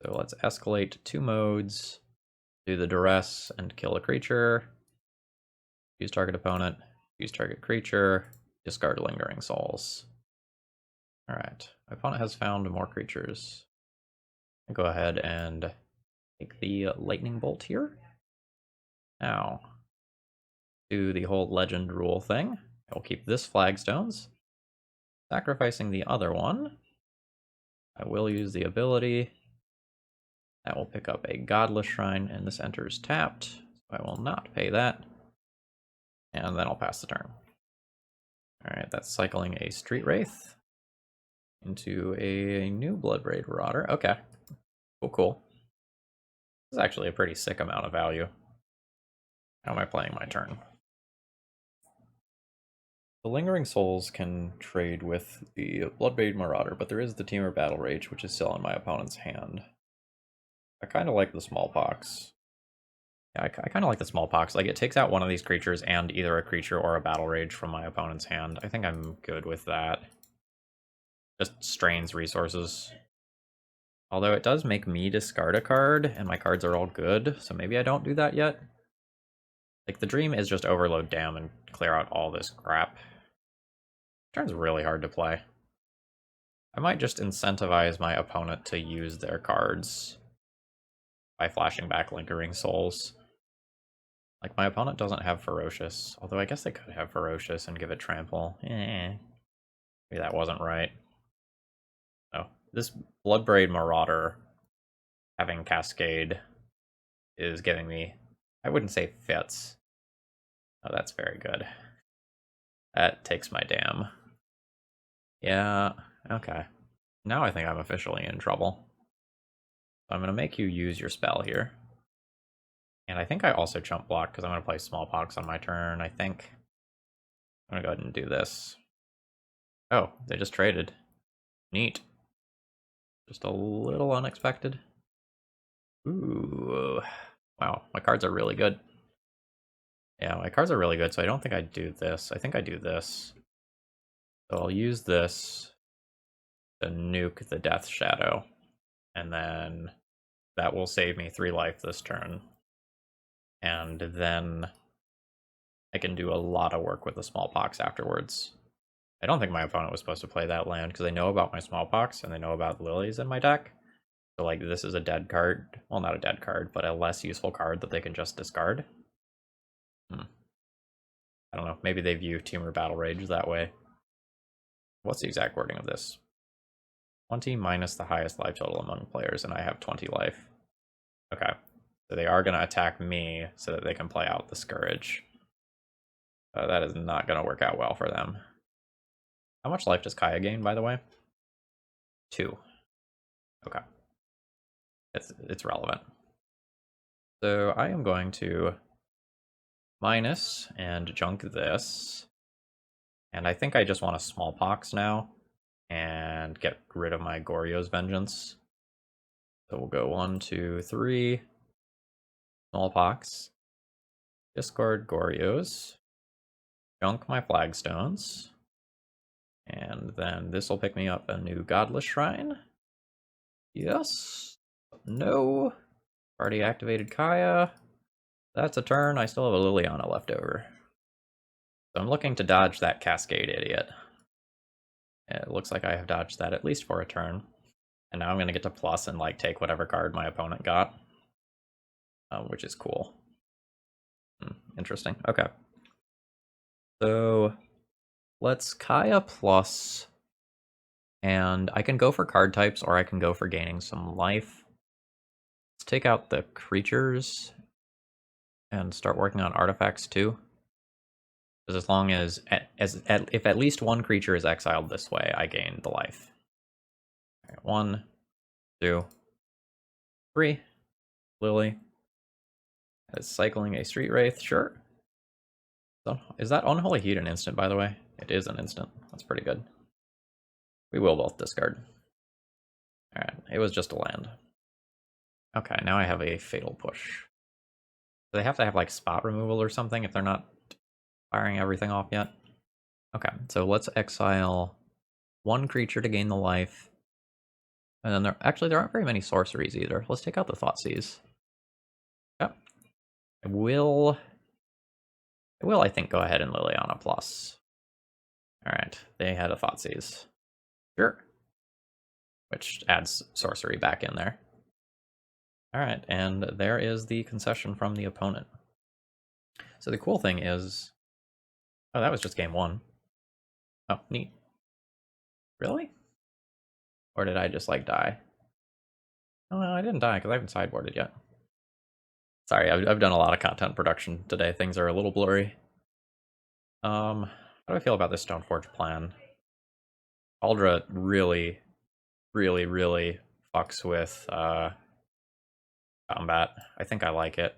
So let's escalate 2 modes, do the duress and kill a creature, use target opponent, use target creature, discard Lingering Souls. Alright, my opponent has found more creatures. I'll go ahead and take the Lightning Bolt here. Now, do the whole legend rule thing. I'll keep this Flagstones, sacrificing the other one. I will use the ability. That will pick up a Godless Shrine, and this enters tapped. So I will not pay that. And then I'll pass the turn. Alright, that's cycling a Street Wraith into a new Bloodbraid Marauder. Okay. Cool. This is actually a pretty sick amount of value. How am I playing my turn? The Lingering Souls can trade with the Bloodbraid Marauder, but there is the Temur Battle Rage, which is still in my opponent's hand. I kind of like the Smallpox. Yeah, I kind of like the Smallpox. Like, it takes out one of these creatures and either a creature or a Battle Rage from my opponent's hand. I think I'm good with that. Just strains resources. Although it does make me discard a card, and my cards are all good, so maybe I don't do that yet. Like, the dream is just overload Dam and clear out all this crap. Turn's really hard to play. I might just incentivize my opponent to use their cards by flashing back Lingering Souls. Like, my opponent doesn't have Ferocious, although I guess they could have Ferocious and give it Trample. Maybe that wasn't right. No, this Bloodbraid Marauder having Cascade is giving me, I wouldn't say fits. Oh, that's very good. That takes my Dam. Yeah, okay. Now I think I'm officially in trouble. So I'm going to make you use your spell here. And I think I also chump block because I'm going to play Smallpox on my turn, I think. I'm going to go ahead and do this. Oh, they just traded. Neat. Just a little unexpected. Ooh. Wow, my cards are really good. Yeah, my cards are really good, so I don't think I do this. I think I do this. So I'll use this to nuke the Death Shadow. And then that will save me 3 life this turn. And then I can do a lot of work with the Smallpox afterwards. I don't think my opponent was supposed to play that land because they know about my Smallpox and they know about Lilies in my deck. So, like, this is a dead card. Well, not a dead card, but a less useful card that they can just discard. I don't know. Maybe they view Temur Battle Rage that way. What's the exact wording of this? 20 minus the highest life total among players, and I have 20 life. Okay. So they are going to attack me so that they can play out the Scourge. That is not going to work out well for them. How much life does Kaya gain, by the way? 2. Okay. It's relevant. So I am going to minus and junk this. And I think I just want a Smallpox now and get rid of my Goryo's Vengeance. So we'll go 1, 2, 3. Smallpox. Discard Goryo's. Junk my Flagstones. And then this will pick me up a new Godless Shrine. Yes. No. Already activated Kaya. That's a turn. I still have a Liliana left over. So I'm looking to dodge that Cascade Idiot. It looks like I have dodged that at least for a turn. And now I'm going to get to plus and like take whatever card my opponent got. Which is cool. Interesting. Okay. So let's Kaya plus. And I can go for card types or I can go for gaining some life. Let's take out the creatures and start working on artifacts too. Because as long as if at least one creature is exiled this way, I gain the life. All right, 1, 2, 3. Lily. Is cycling a Street Wraith, sure. So, is that Unholy Heat an instant, by the way? It is an instant. That's pretty good. We will both discard. Alright, it was just a land. Okay, now I have a Fatal Push. Do they have to have, like, spot removal or something if they're not firing everything off yet? Okay, so let's exile 1 creature to gain the life. And then there aren't very many sorceries either. Let's take out the Thoughtseize. Yep. I will, I think, go ahead and Liliana plus. Alright, they had a Thoughtseize. Sure. Which adds sorcery back in there. Alright, and there is the concession from the opponent. So the cool thing is... Oh, that was just game 1. Oh, neat. Really? Or did I just, like, die? Oh, no, I didn't die because I haven't sideboarded yet. Sorry, I've done a lot of content production today. Things are a little blurry. How do I feel about this Stoneforge plan? Aldra really, really, really fucks with combat. I think I like it.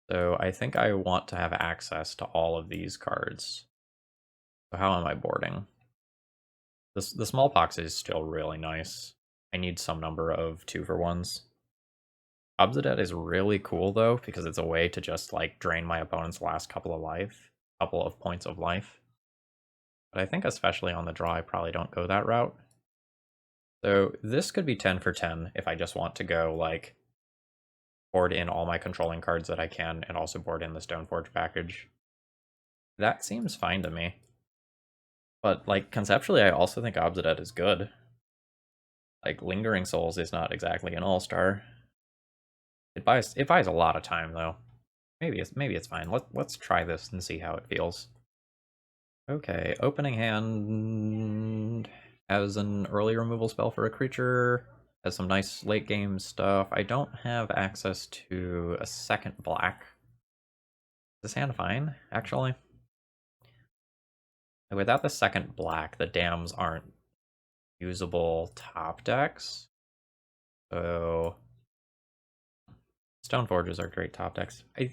So I think I want to have access to all of these cards. So how am I boarding? The Smallpox is still really nice. I need some number of 2-for-1s. Obzedat is really cool though, because it's a way to just like drain my opponent's last couple of points of life. But I think especially on the draw, I probably don't go that route. So this could be 10 for 10 if I just want to go like board in all my controlling cards that I can and also board in the Stoneforge package. That seems fine to me. But like conceptually, I also think Obzedat is good. Like Lingering Souls is not exactly an all-star. It buys a lot of time though. Maybe it's fine. Let's try this and see how it feels. Okay, opening hand has an early removal spell for a creature. Has some nice late game stuff. I don't have access to a second black. Is this hand fine, actually? Without the second black, the dams aren't usable top decks. So Stoneforges are great top decks. I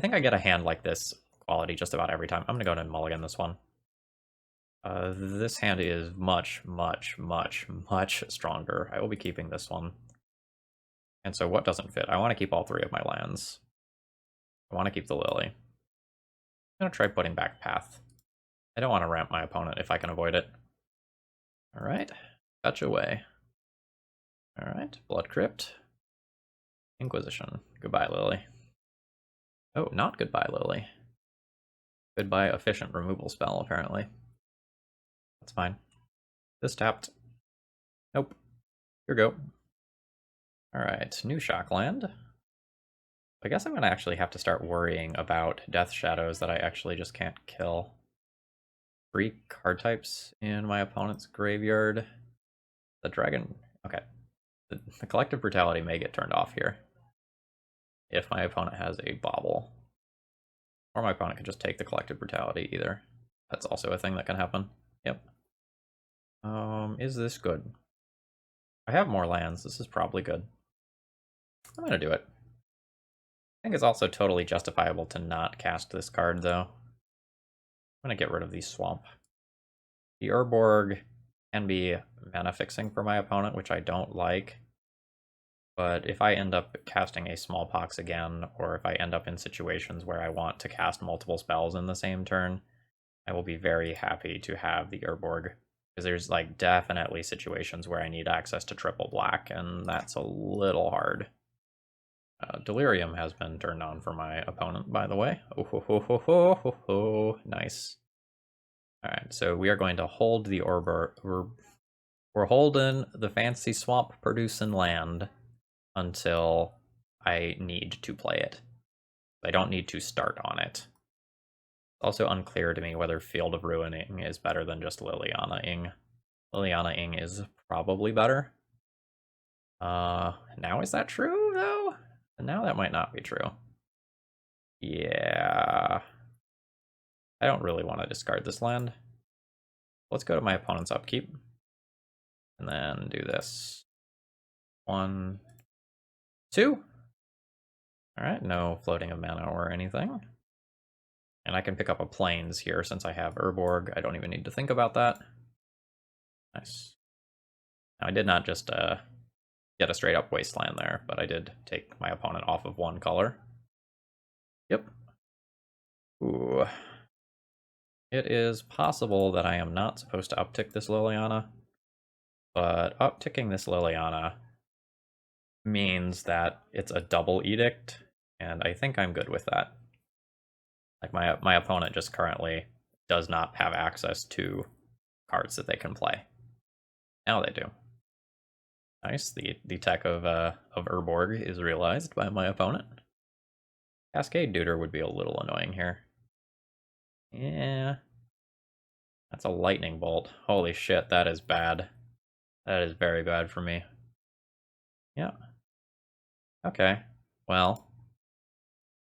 think I get a hand like this quality just about every time. I'm gonna go ahead and mulligan this one. This hand is much, much, much, much stronger. I will be keeping this one. And so what doesn't fit? I want to keep all 3 of my lands. I want to keep the Lily. I'm going to try putting back Path. I don't want to ramp my opponent if I can avoid it. Alright, fetch away. Alright, Blood Crypt. Inquisition. Goodbye, Lily. Oh, not goodbye, Lily. Goodbye, efficient removal spell, apparently. That's fine. This tapped. Nope. Here we go. Alright, new Shockland. I guess I'm going to actually have to start worrying about Death Shadows that I actually just can't kill. 3 card types in my opponent's graveyard. The dragon... Okay. The Collective Brutality may get turned off here. If my opponent has a bobble. Or my opponent can just take the Collective Brutality either. That's also a thing that can happen. Yep. Is this good? I have more lands. This is probably good. I'm gonna do it. I think it's also totally justifiable to not cast this card, though. I'm gonna get rid of the Swamp. The Urborg can be mana fixing for my opponent, which I don't like. But if I end up casting a Smallpox again, or if I end up in situations where I want to cast multiple spells in the same turn, I will be very happy to have the Urborg. Because there's like definitely situations where I need access to triple black, and that's a little hard. Delirium has been turned on for my opponent, by the way. Oh ho ho ho ho ho ho. Nice. Alright, so we are going to hold the we're holding the fancy swamp producing land until I need to play it. I don't need to start on it. It's also unclear to me whether Field of Ruining is better than just Liliana-ing. Liliana-ing is probably better. Now is that true, though? And now that might not be true. Yeah. I don't really want to discard this land. Let's go to my opponent's upkeep. And then do this. 1, 2. Alright, no floating of mana or anything. And I can pick up a plains here since I have Urborg. I don't even need to think about that. Nice. Now, I did not just get a straight up wasteland there, but I did take my opponent off of 1 color. Yep. Ooh. It is possible that I am not supposed to uptick this Liliana, but upticking this Liliana means that it's a double edict, and I think I'm good with that. Like my opponent just currently does not have access to cards that they can play. Now they do. Nice. The tech of Urborg is realized by my opponent. Cascade Duder would be a little annoying here. Yeah. That's a lightning bolt. Holy shit, that is bad. That is very bad for me. Yeah. Okay. Well,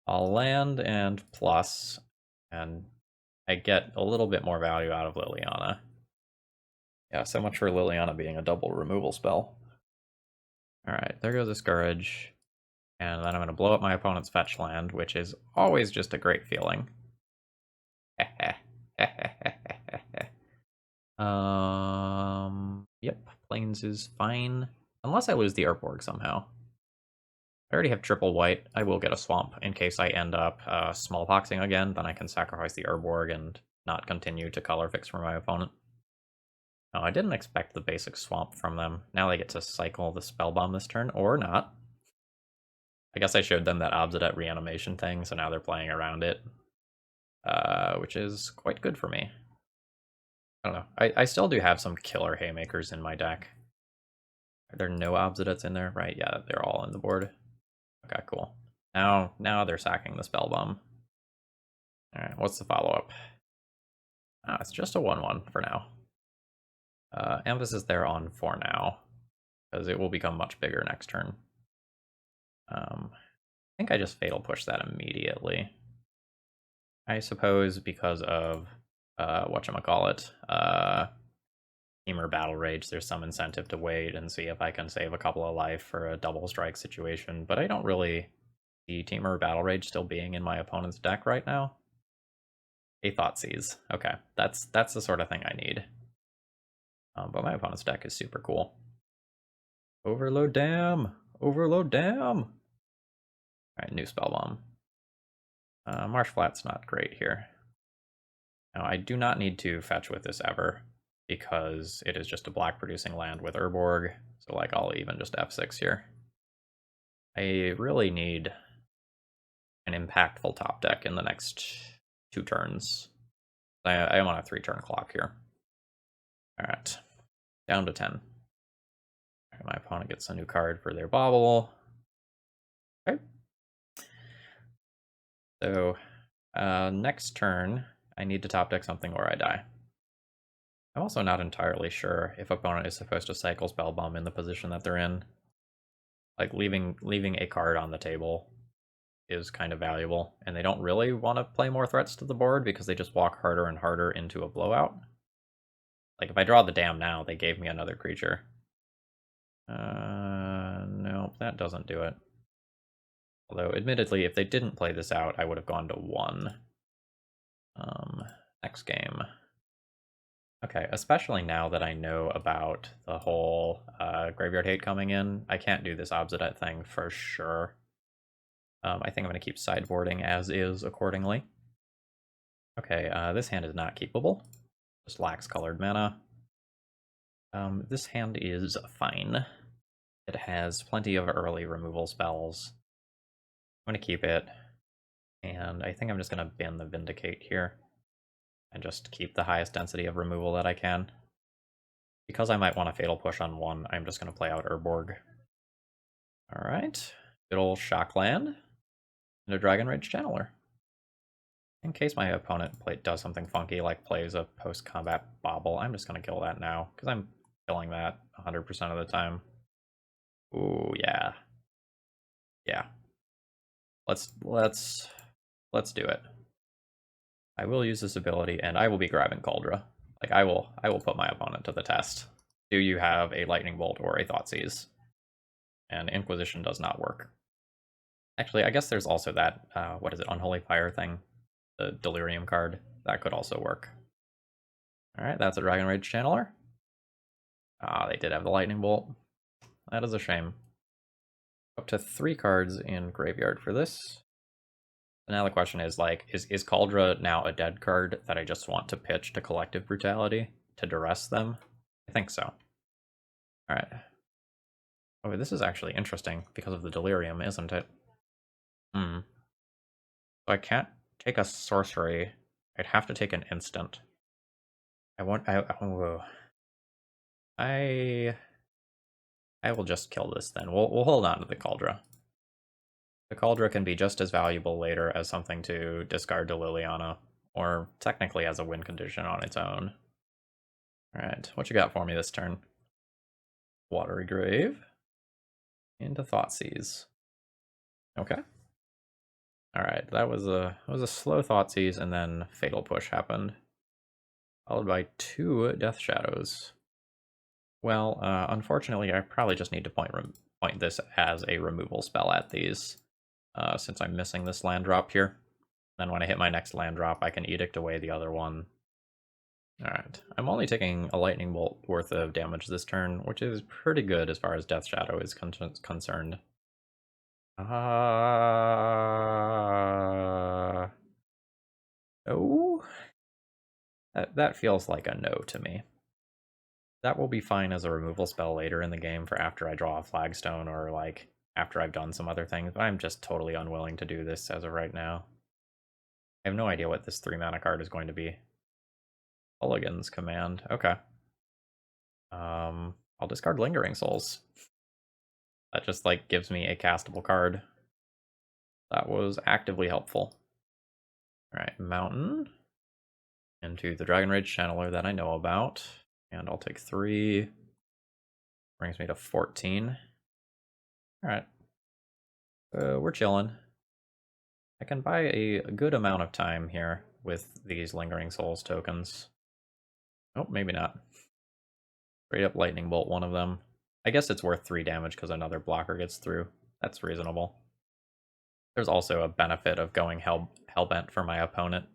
I'll land and plus, and I get a little bit more value out of Liliana. Yeah, so much for Liliana being a double removal spell. Alright, there goes Discourage. And then I'm going to blow up my opponent's fetch land, which is always just a great feeling. Yep, Plains is fine. Unless I lose the Urborg somehow. I already have triple white. I will get a swamp in case I end up smallpoxing again. Then I can sacrifice the Urborg and not continue to color fix for my opponent. No, I didn't expect the basic swamp from them. Now they get to cycle the spell bomb this turn, or not. I guess I showed them that Obzedat reanimation thing, so now they're playing around it. Which is quite good for me. I don't know. I still do have some killer haymakers in my deck. Are there no Obzedats in there? Right, yeah, they're all in the board. Okay, cool. Now they're sacking the spell bomb. Alright, what's the follow-up? Ah, it's just a 1-1 for now. Emphasis there on for now, because it will become much bigger next turn. I think I just Fatal Push that immediately. I suppose because of, whatchamacallit, Temur Battle Rage, there's some incentive to wait and see if I can save a couple of life for a double strike situation, but I don't really see Temur Battle Rage still being in my opponent's deck right now. A Thoughtseize. Okay, that's the sort of thing I need. But my opponent's deck is super cool. Overload Dam! Overload Dam! Alright, new Spell Bomb. Marsh Flat's not great here. Now, I do not need to fetch with this ever, because it is just a black producing land with Urborg, so like I'll even just F6 here. I really need an impactful top deck in the next 2 turns. I am on a 3-turn clock here. Alright, down to 10. Right, my opponent gets a new card for their bauble. Okay. So, next turn, I need to top deck something or I die. I'm also not entirely sure if opponent is supposed to cycle Spell Bomb in the position that they're in. Like, leaving a card on the table is kind of valuable, and they don't really want to play more threats to the board because they just walk harder and harder into a blowout. Like, if I draw the Dam now, they gave me another creature. No, that doesn't do it. Although, admittedly, if they didn't play this out, I would have gone to 1. Next game. Okay, especially now that I know about the whole Graveyard Hate coming in, I can't do this Obzedat thing for sure. I think I'm going to keep sideboarding as is accordingly. Okay, this hand is not keepable. Just lacks colored mana. This hand is fine. It has plenty of early removal spells. I'm going to keep it. And I think I'm just going to bin the Vindicate here. And just keep the highest density of removal that I can. Because I might want a Fatal Push on 1, I'm just going to play out Urborg. Alright. Good old Shockland. And a Dragon Rage Channeler. In case my opponent does something funky, like plays a post-combat Bobble, I'm just going to kill that now, because I'm killing that 100% of the time. Ooh, yeah. Yeah. Let's do it. I will use this ability, and I will be grabbing Kaldra. Like, I will put my opponent to the test. Do you have a Lightning Bolt or a Thoughtseize? And Inquisition does not work. Actually, I guess there's also that, what is it, Unholy Fire thing? The Delirium card. That could also work. Alright, that's a Dragon Rage Channeler. Ah, they did have the Lightning Bolt. That is a shame. Up to 3 cards in Graveyard for this. So now the question is, like, is Kaldra now a dead card that I just want to pitch to Collective Brutality to duress them? I think so. Alright. Oh, this is actually interesting because of the Delirium, isn't it? So I can't take a sorcery. I'd have to take an instant. I will just kill this then. We'll hold on to the Kaldra. The Kaldra can be just as valuable later as something to discard to Liliana, or technically as a win condition on its own. Alright, what you got for me this turn? Watery Grave. Into Thoughtseize. Okay. Alright, that was a slow Thoughtseize, and then Fatal Push happened. Followed by 2 Death Shadows. Well, unfortunately, I probably just need to point this as a removal spell at these, since I'm missing this land drop here. Then when I hit my next land drop, I can Edict away the other one. Alright, I'm only taking a Lightning Bolt worth of damage this turn, which is pretty good as far as Death Shadow is concerned. Oh, that feels like a no to me. That will be fine as a removal spell later in the game for after I draw a Flagstone or like after I've done some other things, but I'm just totally unwilling to do this as of right now. I have no idea what this 3-mana card is going to be. Mulligan's Command, okay. I'll discard Lingering Souls. That just like gives me a castable card. That was actively helpful. Alright, Mountain. Into the Dragon Rage Channeler that I know about. And I'll take 3. Brings me to 14. Alright. We're chilling. I can buy a good amount of time here with these Lingering Souls tokens. Oh, maybe not. Straight up Lightning Bolt one of them. I guess it's worth 3 damage because another blocker gets through. That's reasonable. There's also a benefit of going Hellbent for my opponent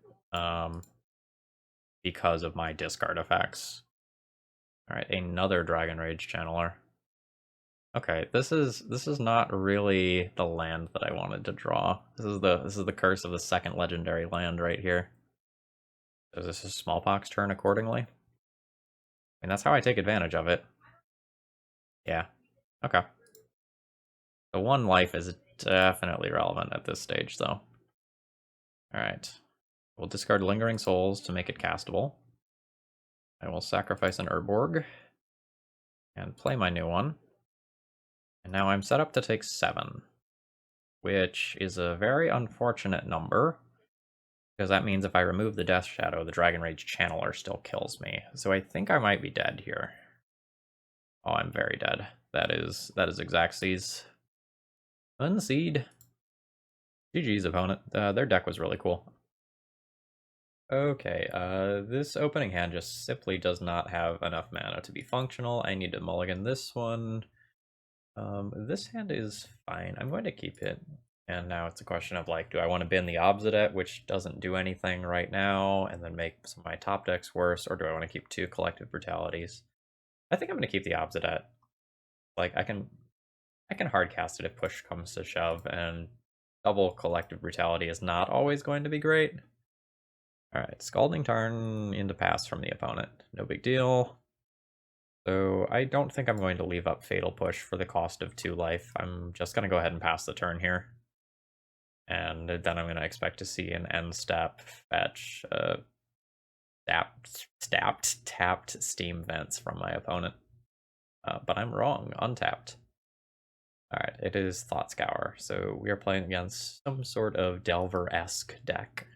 because of my discard effects. Alright, another Dragon Rage Channeler. Okay, this is not really the land that I wanted to draw. This is the curse of the second legendary land right here. Is this a Smallpox turn accordingly? I mean, that's how I take advantage of it. Yeah. Okay. The 1 life is definitely relevant at this stage, though. Alright. We'll discard Lingering Souls to make it castable. I will sacrifice an Urborg and play my new one. And now I'm set up to take 7, which is a very unfortunate number, because that means if I remove the Death Shadow, the Dragon Rage Channeler still kills me. So I think I might be dead here. Oh, I'm very dead. That is Exact Seize. Unseed. GG's opponent. Their deck was really cool. Okay, this opening hand just simply does not have enough mana to be functional. I need to mulligan this one. This hand is fine. I'm going to keep it. And now it's a question of like, do I want to bin the Obzedat, which doesn't do anything right now, and then make some of my top decks worse, or do I want to keep 2 Collective Brutalities? I think I'm going to keep the Obzedat. Like, I can hard cast it if push comes to shove, and double Collective Brutality is not always going to be great. Alright, Scalding Tarn into pass from the opponent. No big deal. So I don't think I'm going to leave up Fatal Push for the cost of 2 life. I'm just going to go ahead and pass the turn here. And then I'm going to expect to see an end step fetch tapped Steam Vents from my opponent. But I'm wrong, untapped. Alright, it is Thought Scour, so we are playing against some sort of Delver-esque deck.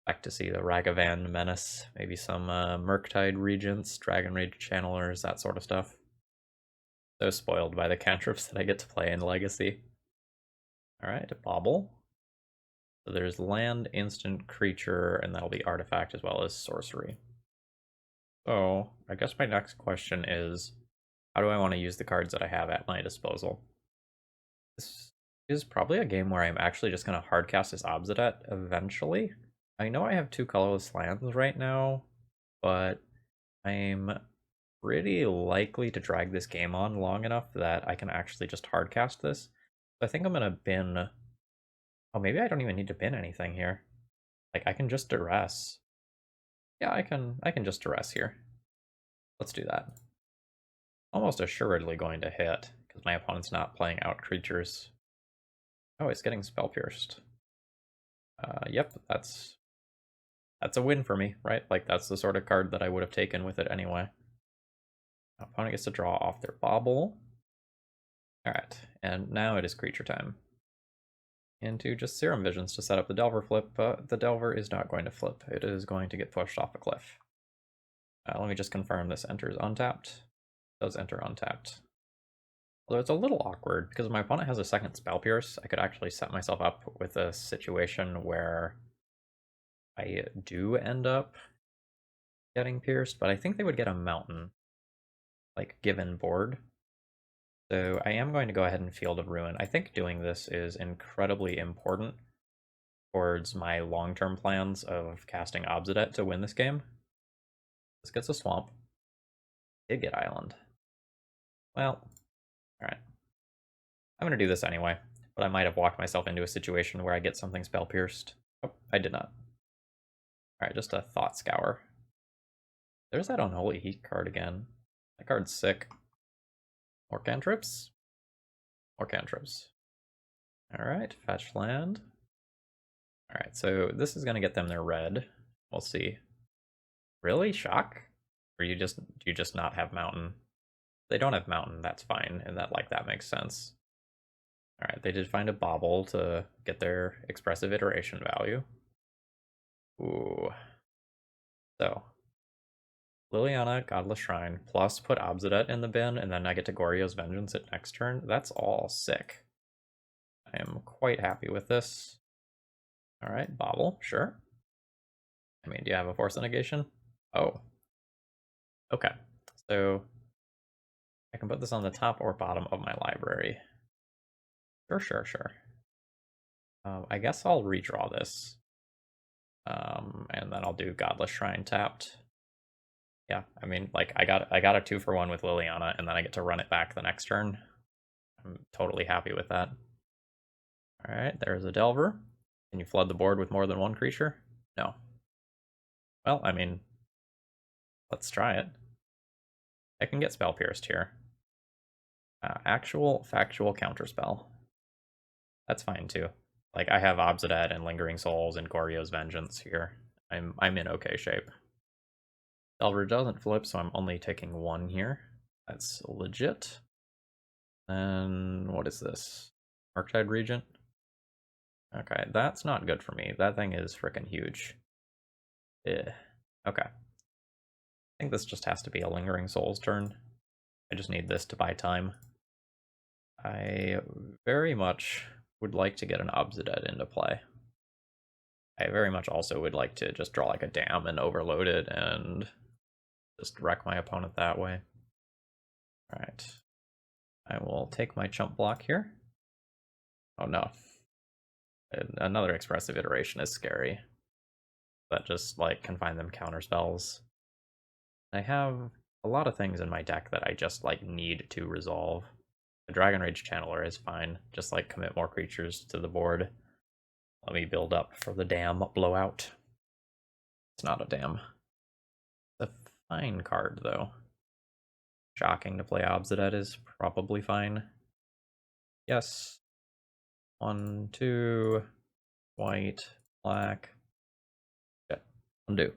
Expect to see the Ragavan Menace, maybe some Murktide Regents, Dragon Rage Channelers, that sort of stuff. So spoiled by the cantrips that I get to play in Legacy. Alright, a Bauble. So there's land, instant, creature, and that'll be artifact as well as sorcery. So I guess my next question is, how do I want to use the cards that I have at my disposal? This is probably a game where I'm actually just going to hardcast this Obzedat eventually. I know I have 2 colorless lands right now, but I'm pretty likely to drag this game on long enough that I can actually just hardcast this. So I think I'm going to bin... Oh, maybe I don't even need to bin anything here. Like, I can just duress. Yeah, I can just duress here. Let's do that. Almost assuredly going to hit, because my opponent's not playing out creatures. Oh, it's getting Spell Pierced. Yep, that's a win for me, right? Like, that's the sort of card that I would have taken with it anyway. Opponent gets to draw off their Bauble. Alright, and now it is creature time. Into just Serum Visions to set up the Delver flip, but the Delver is not going to flip. It is going to get pushed off a cliff. Let me just confirm this enters untapped. Does enter untapped. Although it's a little awkward, because my opponent has a second Spell Pierce, I could actually set myself up with a situation where I do end up getting pierced, but I think they would get a mountain, like, given board. So I am going to go ahead and Field of Ruin. I think doing this is incredibly important towards my long-term plans of casting Obzedat to win this game. This gets a swamp. Did get island. Well, alright. I'm going to do this anyway, but I might have walked myself into a situation where I get something spell pierced. Oh, I did not. Alright, just a Thought Scour. There's that Unholy Heat card again. That card's sick. More cantrips? More cantrips. Alright, fetch land. Alright, so this is going to get them their red. We'll see. Really? Shock? Or do you just not have mountain? If they don't have mountain, that's fine, and that makes sense. Alright, they did find a bauble to get their expressive iteration value. Ooh. So, Liliana, Godless Shrine, plus put Obzedat in the bin, and then I get to Goryo's Vengeance at next turn. That's all sick. I am quite happy with this. Alright, bauble, sure. I mean, do you have a Force Negation? Oh. Okay, so I can put this on the top or bottom of my library. Sure. I guess I'll redraw this. And then I'll do Godless Shrine tapped. Yeah, I mean, like, I got a 2-for-1 with Liliana, and then I get to run it back the next turn. I'm totally happy with that. Alright, there's a Delver. Can you flood the board with more than one creature? No. Well, I mean, let's try it. I can get Spell Pierced here. Actual factual counterspell. That's fine too. Like, I have Obzedat and Lingering Souls and Goryo's Vengeance here. I'm in okay shape. Delver doesn't flip, so I'm only taking one here. That's legit. And what is this? Murktide Regent? Okay, that's not good for me. That thing is freaking huge. Okay. I think this just has to be a Lingering Souls turn. I just need this to buy time. I very much would like to get an Obzedat into play. I very much also would like to just draw like a dam and overload it and just wreck my opponent that way. Alright. I will take my chump block here. Oh no. Another expressive iteration is scary. That just, like, can find them counter spells. I have a lot of things in my deck that I just, like, need to resolve. The Dragon Rage Channeler is fine. Just, like, commit more creatures to the board. Let me build up for the dam blowout. It's not a dam. It's a fine card, though. Shocking to play Obzedat is probably fine. Yes. 1, 2, white, black. Okay, undo.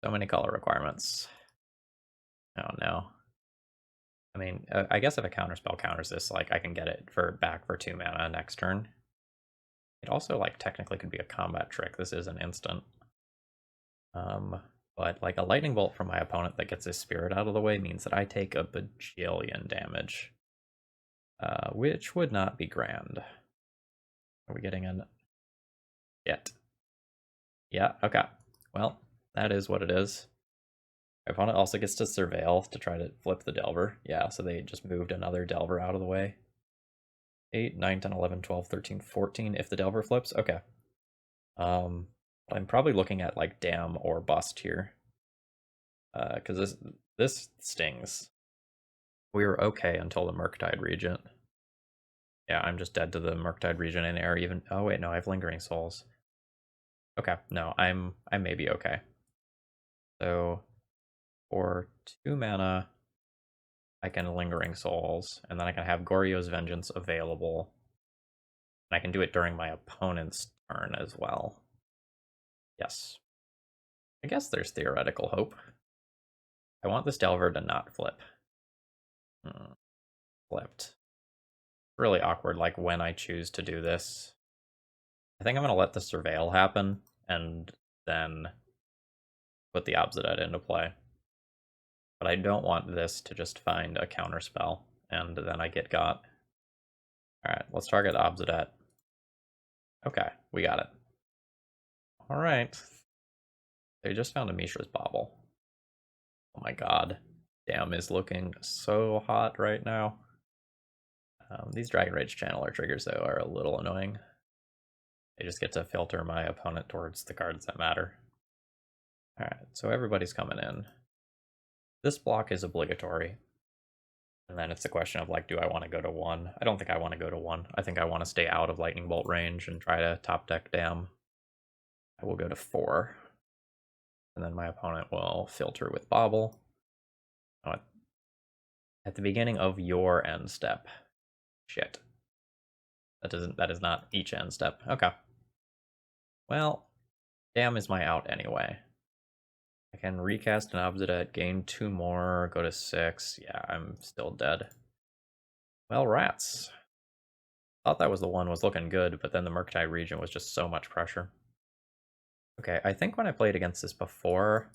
So many color requirements. Oh no. I mean, I guess if a counterspell counters this, like, I can get it back for 2 mana next turn. It also, like, technically could be a combat trick. This is an instant. But, like, a lightning bolt from my opponent that gets his spirit out of the way means that I take a bajillion damage. Which would not be grand. Are we getting an... Yet. Yeah, okay. Well, that is what it is. My opponent also gets to Surveil to try to flip the Delver. Yeah, so they just moved another Delver out of the way. 8, 9, 10, 11, 12, 13, 14 if the Delver flips. Okay. I'm probably looking at, like, Dam or Bust here. Because this stings. We were okay until the Murktide Regent. Yeah, I'm just dead to the Murktide Regent in air even... Oh wait, no, I have Lingering Souls. Okay, no, I may be okay. So, for 2 mana, I can Lingering Souls, and then I can have Goryo's Vengeance available. And I can do it during my opponent's turn as well. Yes. I guess there's theoretical hope. I want this Delver to not flip. Flipped. Really awkward, like, when I choose to do this. I think I'm going to let the Surveil happen, and then put the Obzedat into play. But I don't want this to just find a counterspell, and then I get got. Alright, let's target Obzedat. Okay, we got it. Alright. They just found a Mishra's Bauble. Oh my god. Damn is looking so hot right now. These Dragon Rage Channeler triggers, though, are a little annoying. They just get to filter my opponent towards the cards that matter. Alright, so everybody's coming in. This block is obligatory. And then it's a question of, like, do I want to go to 1? I don't think I want to go to 1. I think I want to stay out of Lightning Bolt range and try to top deck Dam. I will go to 4. And then my opponent will filter with Bauble. Oh, at the beginning of your end step. Shit. That is not each end step. Okay. Well, Dam is my out anyway. I can recast an Obzedat, gain 2 more, go to 6. Yeah, I'm still dead. Well, rats. Thought that was the one was looking good, but then the Murktide region was just so much pressure. Okay, I think when I played against this before,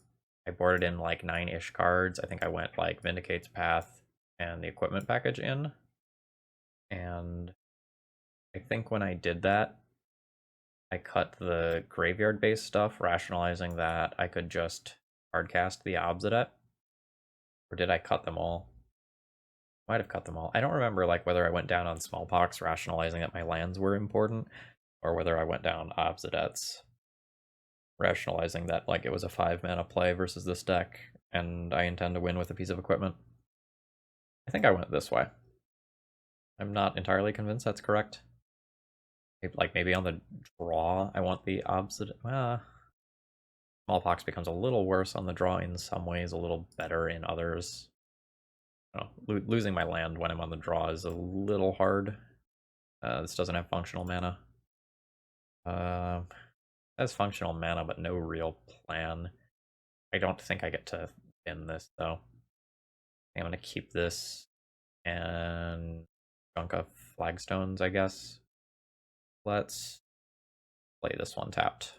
I boarded in like 9-ish cards. I think I went like Vindicate's Path and the equipment package in. And I think when I did that, I cut the graveyard-based stuff, rationalizing that I could just hardcast the Obzedat. Or did I cut them all? Might have cut them all. I don't remember like whether I went down on Smallpox, rationalizing that my lands were important, or whether I went down Obzedats, rationalizing that like it was a 5-mana play versus this deck, and I intend to win with a piece of equipment. I think I went this way. I'm not entirely convinced that's correct. Like maybe on the draw, I want the Obzedat. Smallpox becomes a little worse on the draw in some ways, a little better in others. Oh, losing my land when I'm on the draw is a little hard. This doesn't have functional mana. It has functional mana, but no real plan. I don't think I get to win this, though. I'm going to keep this and chunk of flagstones, I guess. Let's play this one tapped.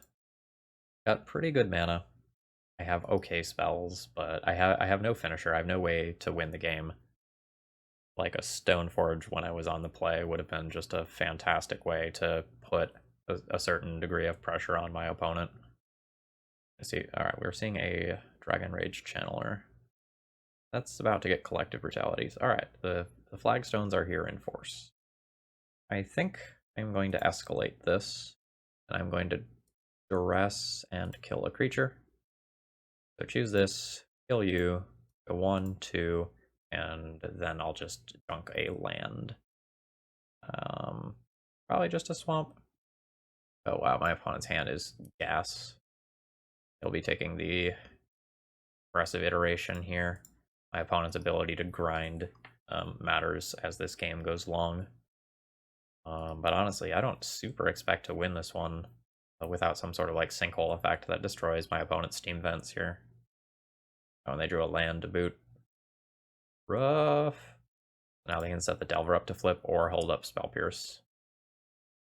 Got pretty good mana. I have okay spells, but I have no finisher. I have no way to win the game. Like a Stoneforge when I was on the play would have been just a fantastic way to put a certain degree of pressure on my opponent. Let's see, alright, we're seeing a Dragon Rage Channeler. That's about to get Collective Brutalities. Alright, the flagstones are here in force. I think I'm going to escalate this, and I'm going to duress and kill a creature. So choose this, kill you, go 1, 2, and then I'll just junk a land. Probably just a swamp. Oh wow, my opponent's hand is gas. He'll be taking the aggressive iteration here. My opponent's ability to grind matters as this game goes long. But honestly, I don't super expect to win this one without some sort of like sinkhole effect that destroys my opponent's steam vents here. Oh, and they drew a land to boot. Rough. Now they can set the Delver up to flip or hold up Spell Pierce.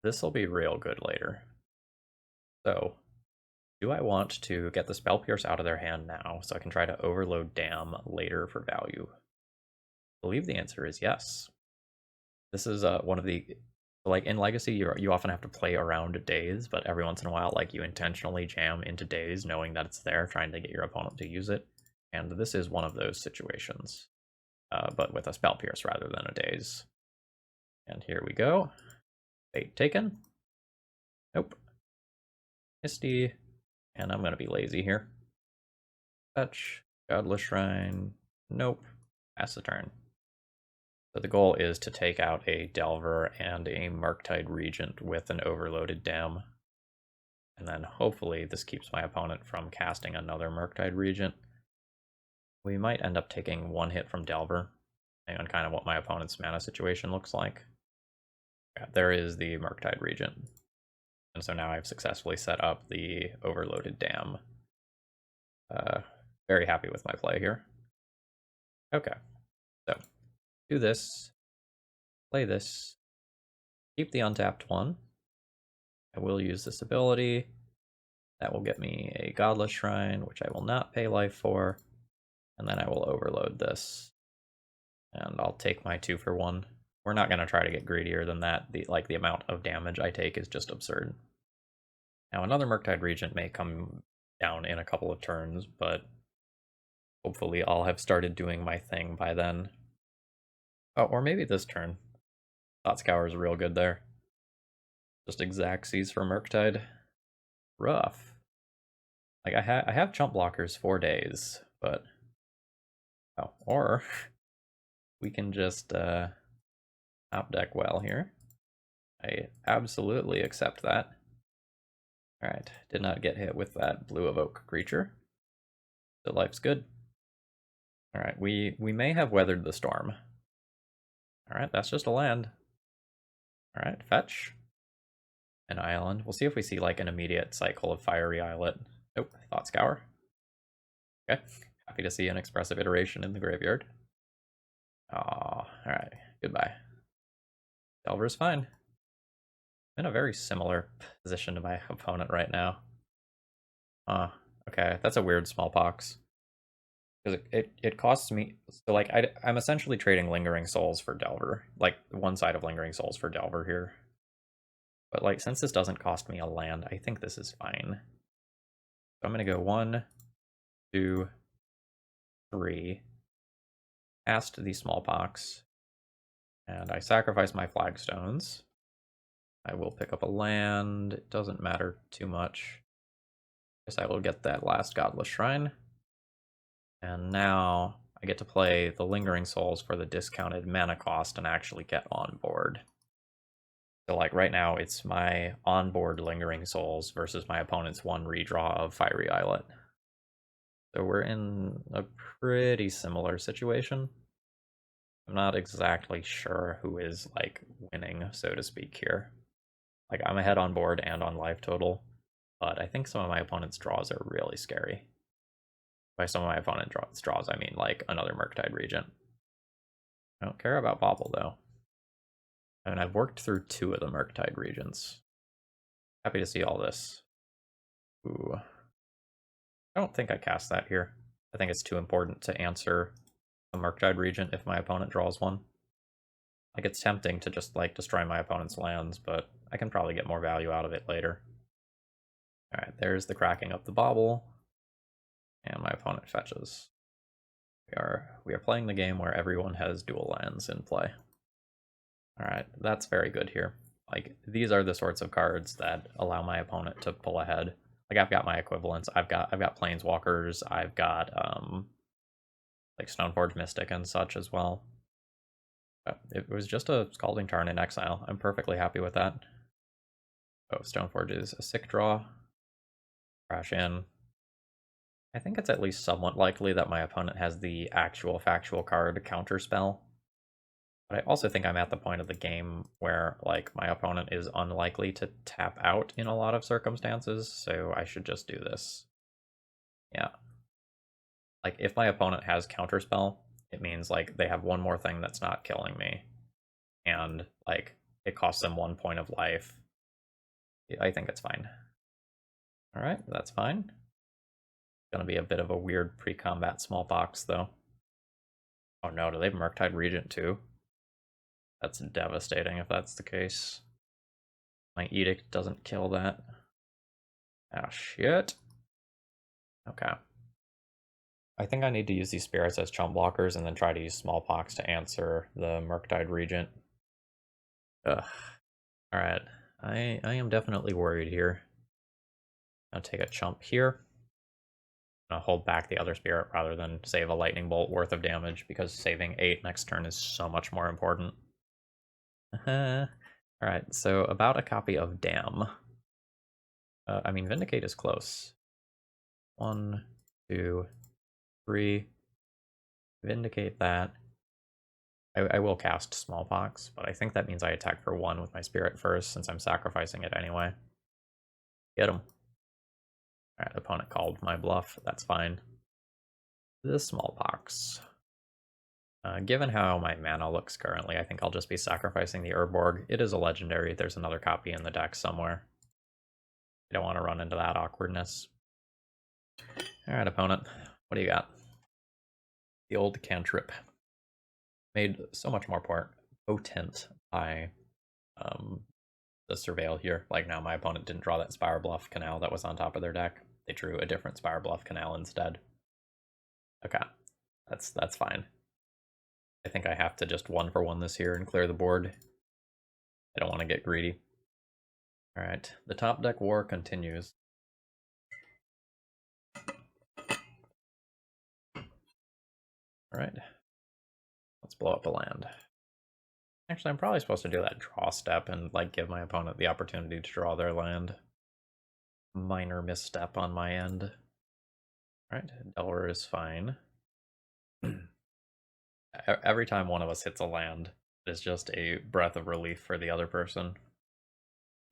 This will be real good later. So, do I want to get the Spell Pierce out of their hand now so I can try to overload Dam later for value? I believe the answer is yes. This is one of the, like in Legacy, you often have to play around days, but every once in a while, like you intentionally jam into days knowing that it's there, trying to get your opponent to use it. And this is one of those situations, but with a Spell Pierce rather than a daze. And here we go. Bait taken. Nope. Misty. And I'm going to be lazy here. Fetch. Godless Shrine. Nope. Pass the turn. So the goal is to take out a Delver and a Murktide Regent with an overloaded Dam. And then hopefully this keeps my opponent from casting another Murktide Regent. We might end up taking 1 hit from Delver, depending on kind of what my opponent's mana situation looks like. Yeah, there is the Murktide Regent. And so now I've successfully set up the overloaded Dam. Very happy with my play here. Okay, so do this, play this, keep the untapped one. I will use this ability. That will get me a Godless Shrine, which I will not pay life for. And then I will overload this. And I'll take my 2 for 1. We're not going to try to get greedier than that. The amount of damage I take is just absurd. Now another Murktide Regent may come down in a couple of turns, but hopefully I'll have started doing my thing by then. Oh, or maybe this turn. Thought Scour is real good there. Just Exacxies for Murktide. Rough. Like, I have chump blockers 4 days, but... Oh, or... we can just, top deck well here. I absolutely accept that. Alright, did not get hit with that blue evoke creature. So life's good. Alright, we may have weathered the storm. Alright, that's just a land. Alright, fetch. An island. We'll see if we see like an immediate cycle of Fiery Islet. Nope, Thought Scour. Okay, happy to see an expressive iteration in the graveyard. Aw, alright, goodbye. Delver's fine. I'm in a very similar position to my opponent right now. Okay, that's a weird Smallpox. Because it costs me, so like I'm essentially trading Lingering Souls for Delver. Like one side of Lingering Souls for Delver here. But like since this doesn't cost me a land, I think this is fine. So I'm gonna go 1, 2, 3. Cast the Smallpox. And I sacrifice my flagstones. I will pick up a land. It doesn't matter too much. Guess I will get that last Godless Shrine. And now I get to play the Lingering Souls for the discounted mana cost and actually get on board. So like right now it's my onboard Lingering Souls versus my opponent's 1 redraw of Fiery Islet. So we're in a pretty similar situation. I'm not exactly sure who is like winning, so to speak, here. Like I'm ahead on board and on life total, but I think some of my opponent's draws are really scary. By some of my opponent's draws, I mean like another Murktide Regent. I don't care about Bauble though. I mean, I've worked through 2 of the Murktide Regents. Happy to see all this. Ooh. I don't think I cast that here. I think it's too important to answer a Murktide Regent if my opponent draws one. Like, it's tempting to just, like, destroy my opponent's lands, but I can probably get more value out of it later. Alright, there's the cracking of the Bauble. And my opponent fetches. We are playing the game where everyone has dual lands in play. Alright, that's very good here. Like, these are the sorts of cards that allow my opponent to pull ahead. Like, I've got my equivalents. I've got Planeswalkers. I've got like Stoneforge Mystic and such as well. It was just a Scalding Tarn in exile. I'm perfectly happy with that. Oh, Stoneforge is a sick draw. Crash in. I think it's at least somewhat likely that my opponent has the actual factual card Counterspell. But I also think I'm at the point of the game where, like, my opponent is unlikely to tap out in a lot of circumstances, so I should just do this. Yeah. Like, if my opponent has Counterspell, it means, like, they have one more thing that's not killing me. And, like, it costs them 1 point of life. I think it's fine. Alright, that's fine. Gonna be a bit of a weird pre-combat Smallpox, though. Oh no, do they have Murktide Regent too? That's devastating if that's the case. My Edict doesn't kill that. Oh shit. Okay. I think I need to use these spirits as chump blockers and then try to use Smallpox to answer the Murktide Regent. Ugh. Alright. I am definitely worried here. I'll take a chump here. I'm gonna hold back the other spirit rather than save a lightning bolt worth of damage because saving 8 next turn is so much more important. Alright, so about a copy of Damn. I mean, Vindicate is close. 1, 2, 3. Vindicate that. I will cast Smallpox, but I think that means I attack for 1 with my spirit first since I'm sacrificing it anyway. Get him. Alright, opponent called my bluff. That's fine. The Smallpox. Given how my mana looks currently, I think I'll just be sacrificing the Urborg. It is a legendary. There's another copy in the deck somewhere. I don't want to run into that awkwardness. Alright, opponent. What do you got? The old cantrip. Made so much more potent by the surveil here. Like now my opponent didn't draw that Spire Bluff Canal that was on top of their deck. They drew a different Spire Bluff Canal instead. Okay, that's fine. I think I have to just 1-for-1 this here and clear the board. I don't want to get greedy. Alright, the top deck war continues. Alright, let's blow up a land. Actually, I'm probably supposed to do that draw step and like give my opponent the opportunity to draw their land. Minor misstep on my end. Alright, Delver is fine. Every time one of us hits a land, it's just a breath of relief for the other person.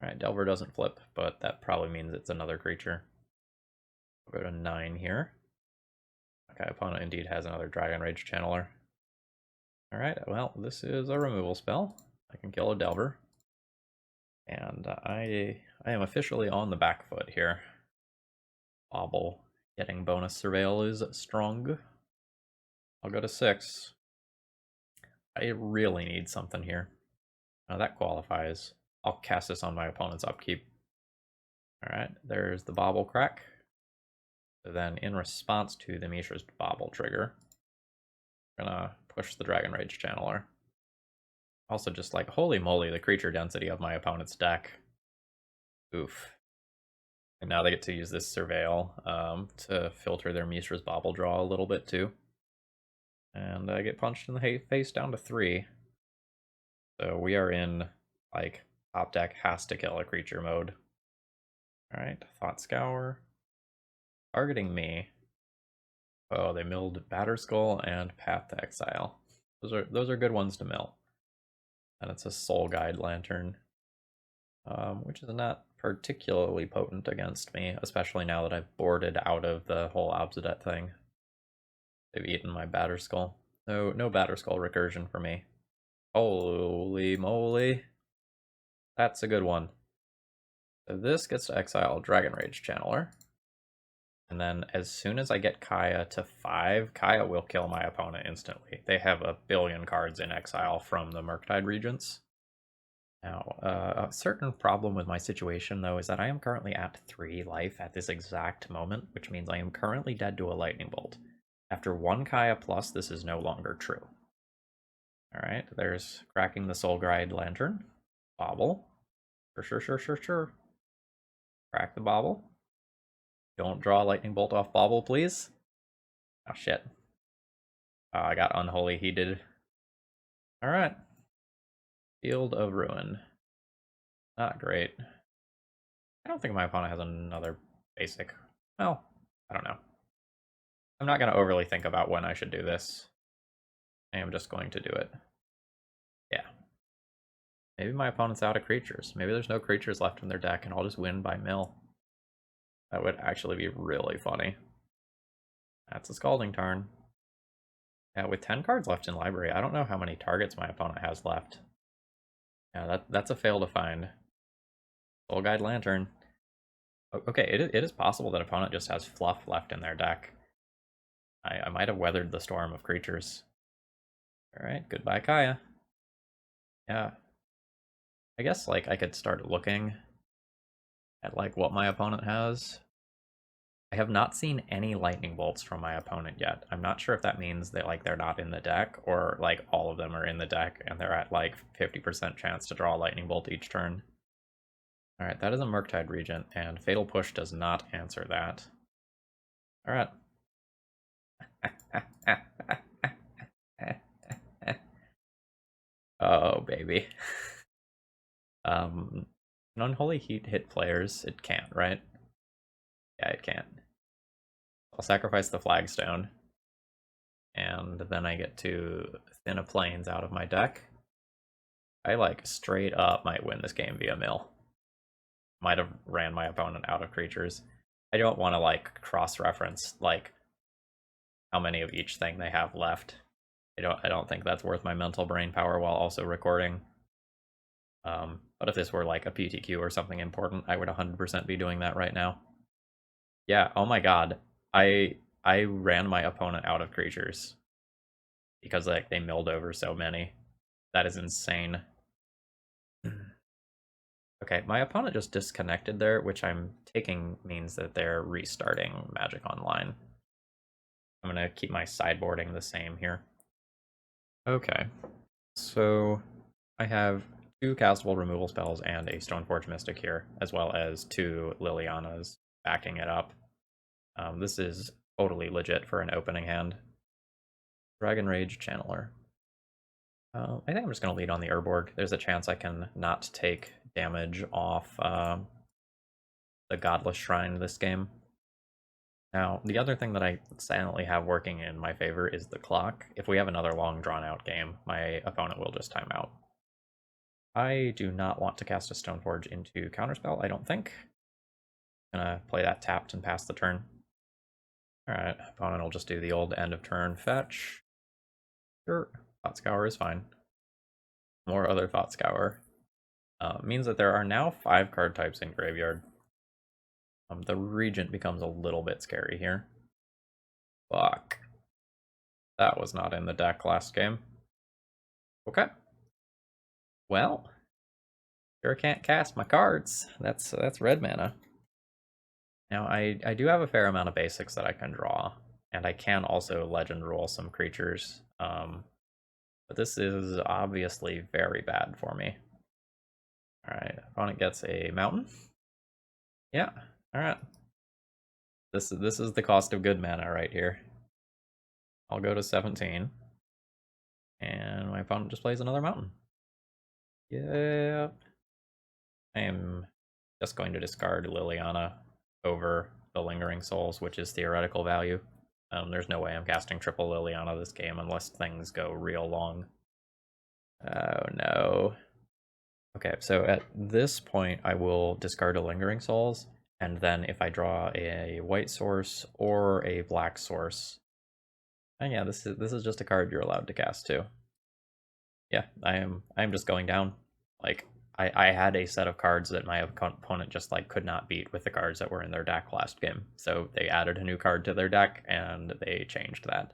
Alright, Delver doesn't flip, but that probably means it's another creature. We'll go to 9 here. Okay, opponent indeed has another Dragon Rage Channeler. Alright, well, this is a removal spell. I can kill a Delver. And I am officially on the back foot here. Bobble. Getting bonus surveil is strong. I'll go to 6. I really need something here. Now that qualifies. I'll cast this on my opponent's upkeep. Alright, there's the Bobble Crack. So then in response to the Mishra's Bobble trigger, I'm gonna push the Dragon Rage Channeler. Also just like, holy moly, the creature density of my opponent's deck. Oof. And now they get to use this Surveil to filter their Mishra's Bobble draw a little bit too. And I get punched in the face down to 3. So we are in, like, top deck has to kill a creature mode. Alright, Thought Scour. Targeting me. Oh, they milled Batterskull and Path to Exile. Those are good ones to mill. And it's a Soul Guide Lantern, which is not particularly potent against me, especially now that I've boarded out of the whole Obzedat thing. They've eaten my Batterskull. No Batterskull recursion for me. Holy moly. That's a good one. So this gets to exile Dragon Rage Channeler. And then as soon as I get Kaya to 5, Kaya will kill my opponent instantly. They have a billion cards in exile from the Murktide Regents. Now, a certain problem with my situation, though, is that I am currently at 3 life at this exact moment, which means I am currently dead to a Lightning Bolt. After 1 Kaya plus, this is no longer true. Alright, there's cracking the Soul Guide Lantern. Bobble. Sure. Crack the Bobble. Don't draw a Lightning Bolt off Bobble, please. Oh, shit. I got Unholy Heated. Alright. Field of Ruin. Not great. I don't think my opponent has another basic. Well, I don't know. I'm not going to overly think about when I should do this. I am just going to do it. Yeah. Maybe my opponent's out of creatures. Maybe there's no creatures left in their deck and I'll just win by mill. That would actually be really funny. That's a Scalding Tarn. Yeah, with 10 cards left in library, I don't know how many targets my opponent has left. Yeah, that's a fail to find. Soul Guide Lantern. Okay, it is possible that opponent just has fluff left in their deck. I might have weathered the storm of creatures. Alright, goodbye Kaya. Yeah. I guess like I could start looking at like what my opponent has. I have not seen any Lightning Bolts from my opponent yet. I'm not sure if that means that like they're not in the deck or like all of them are in the deck and they're at like 50% chance to draw a Lightning Bolt each turn. Alright, that is a Murktide Regent, and Fatal Push does not answer that. Alright. Oh, baby. Can Unholy Heat hit players? It can't, right? Yeah, it can't. I'll sacrifice the Flagstone. And then I get to thin a Plains out of my deck. I, like, straight up might win this game via mill. Might have ran my opponent out of creatures. I don't want to, like, cross-reference, like, how many of each thing they have left. I don't think that's worth my mental brain power while also recording. But if this were, like, a PTQ or something important, I would 100% be doing that right now. Yeah, oh my god. I ran my opponent out of creatures. because like they milled over so many. That is insane. Okay, my opponent just disconnected there, which I'm taking means that they're restarting Magic Online. I'm gonna keep my sideboarding the same here. Okay, so I have 2 castable removal spells and a Stoneforge Mystic here, as well as 2 Lilianas backing it up. This is totally legit for an opening hand. Dragon Rage Channeler. I think I'm just going to lead on the Urborg. There's a chance I can not take damage off the Godless Shrine this game. Now, the other thing that I silently have working in my favor is the clock. If we have another long drawn-out game, my opponent will just time out. I do not want to cast a Stoneforge into Counterspell, I don't think. I'm gonna play that tapped and pass the turn. Alright, opponent will just do the old end of turn fetch. Sure, Thought Scour is fine. More other Thought Scour. Means that there are now 5 card types in graveyard. The Regent becomes a little bit scary here. Fuck. That was not in the deck last game. Okay. Well, sure can't cast my cards. That's red mana. Now, I do have a fair amount of basics that I can draw, and I can also legend roll some creatures. But this is obviously very bad for me. Alright, opponent gets a mountain. Yeah, alright. This is the cost of good mana right here. I'll go to 17. And my opponent just plays another mountain. Yep. I am just going to discard Liliana over the Lingering Souls, which is theoretical value. There's no way I'm casting triple Liliana this game unless things go real long. Oh no. Okay, so at this point I will discard a Lingering Souls, and then if I draw a white source or a black source, and yeah, this is just a card you're allowed to cast too. Yeah, I'm just going down. Like I had a set of cards that my opponent just like could not beat with the cards that were in their deck last game. So they added a new card to their deck and they changed that.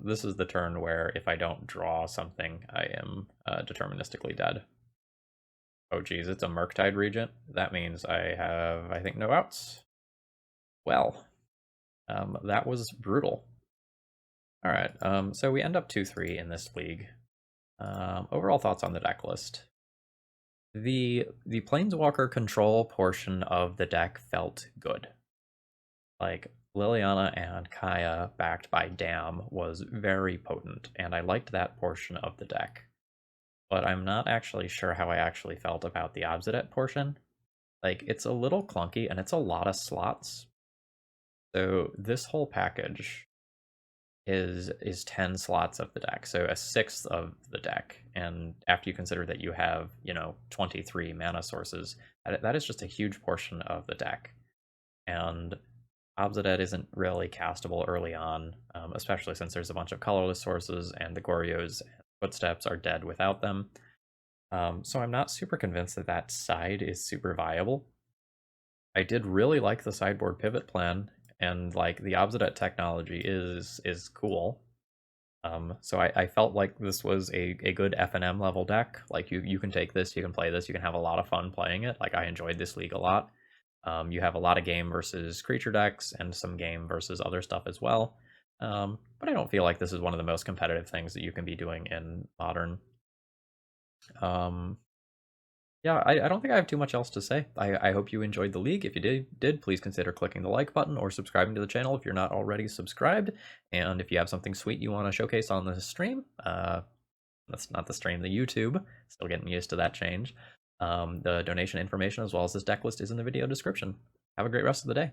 This is the turn where if I don't draw something, I am deterministically dead. Oh geez, it's a Murktide Regent. That means I have, I think, no outs. Well, that was brutal. Alright, so we end up 2-3 in this league. Overall thoughts on the deck list. The Planeswalker control portion of the deck felt good. Like, Liliana and Kaya backed by Dam was very potent, and I liked that portion of the deck. But I'm not actually sure how I actually felt about the Obzedat portion. Like, it's a little clunky, and it's a lot of slots. So this whole package is 10 slots of the deck, so a sixth of the deck. And after you consider that you have, 23 mana sources, that is just a huge portion of the deck. And Obzedat isn't really castable early on, especially since there's a bunch of colorless sources, and the Goryos and Footsteps are dead without them. So I'm not super convinced that that side is super viable. I did really like the sideboard pivot plan, and like the Obzedat technology is cool. So I felt like this was a good FNM level deck. Like you can take this, you can play this, you can have a lot of fun playing it. Like I enjoyed this league a lot. You have a lot of game versus creature decks and some game versus other stuff as well. But I don't feel like this is one of the most competitive things that you can be doing in Modern. Yeah, I don't think I have too much else to say. I hope you enjoyed the league. If you did, please consider clicking the like button or subscribing to the channel if you're not already subscribed. And if you have something sweet you want to showcase on the stream, that's not the stream, the YouTube. Still getting used to that change. The donation information as well as this deck list is in the video description. Have a great rest of the day.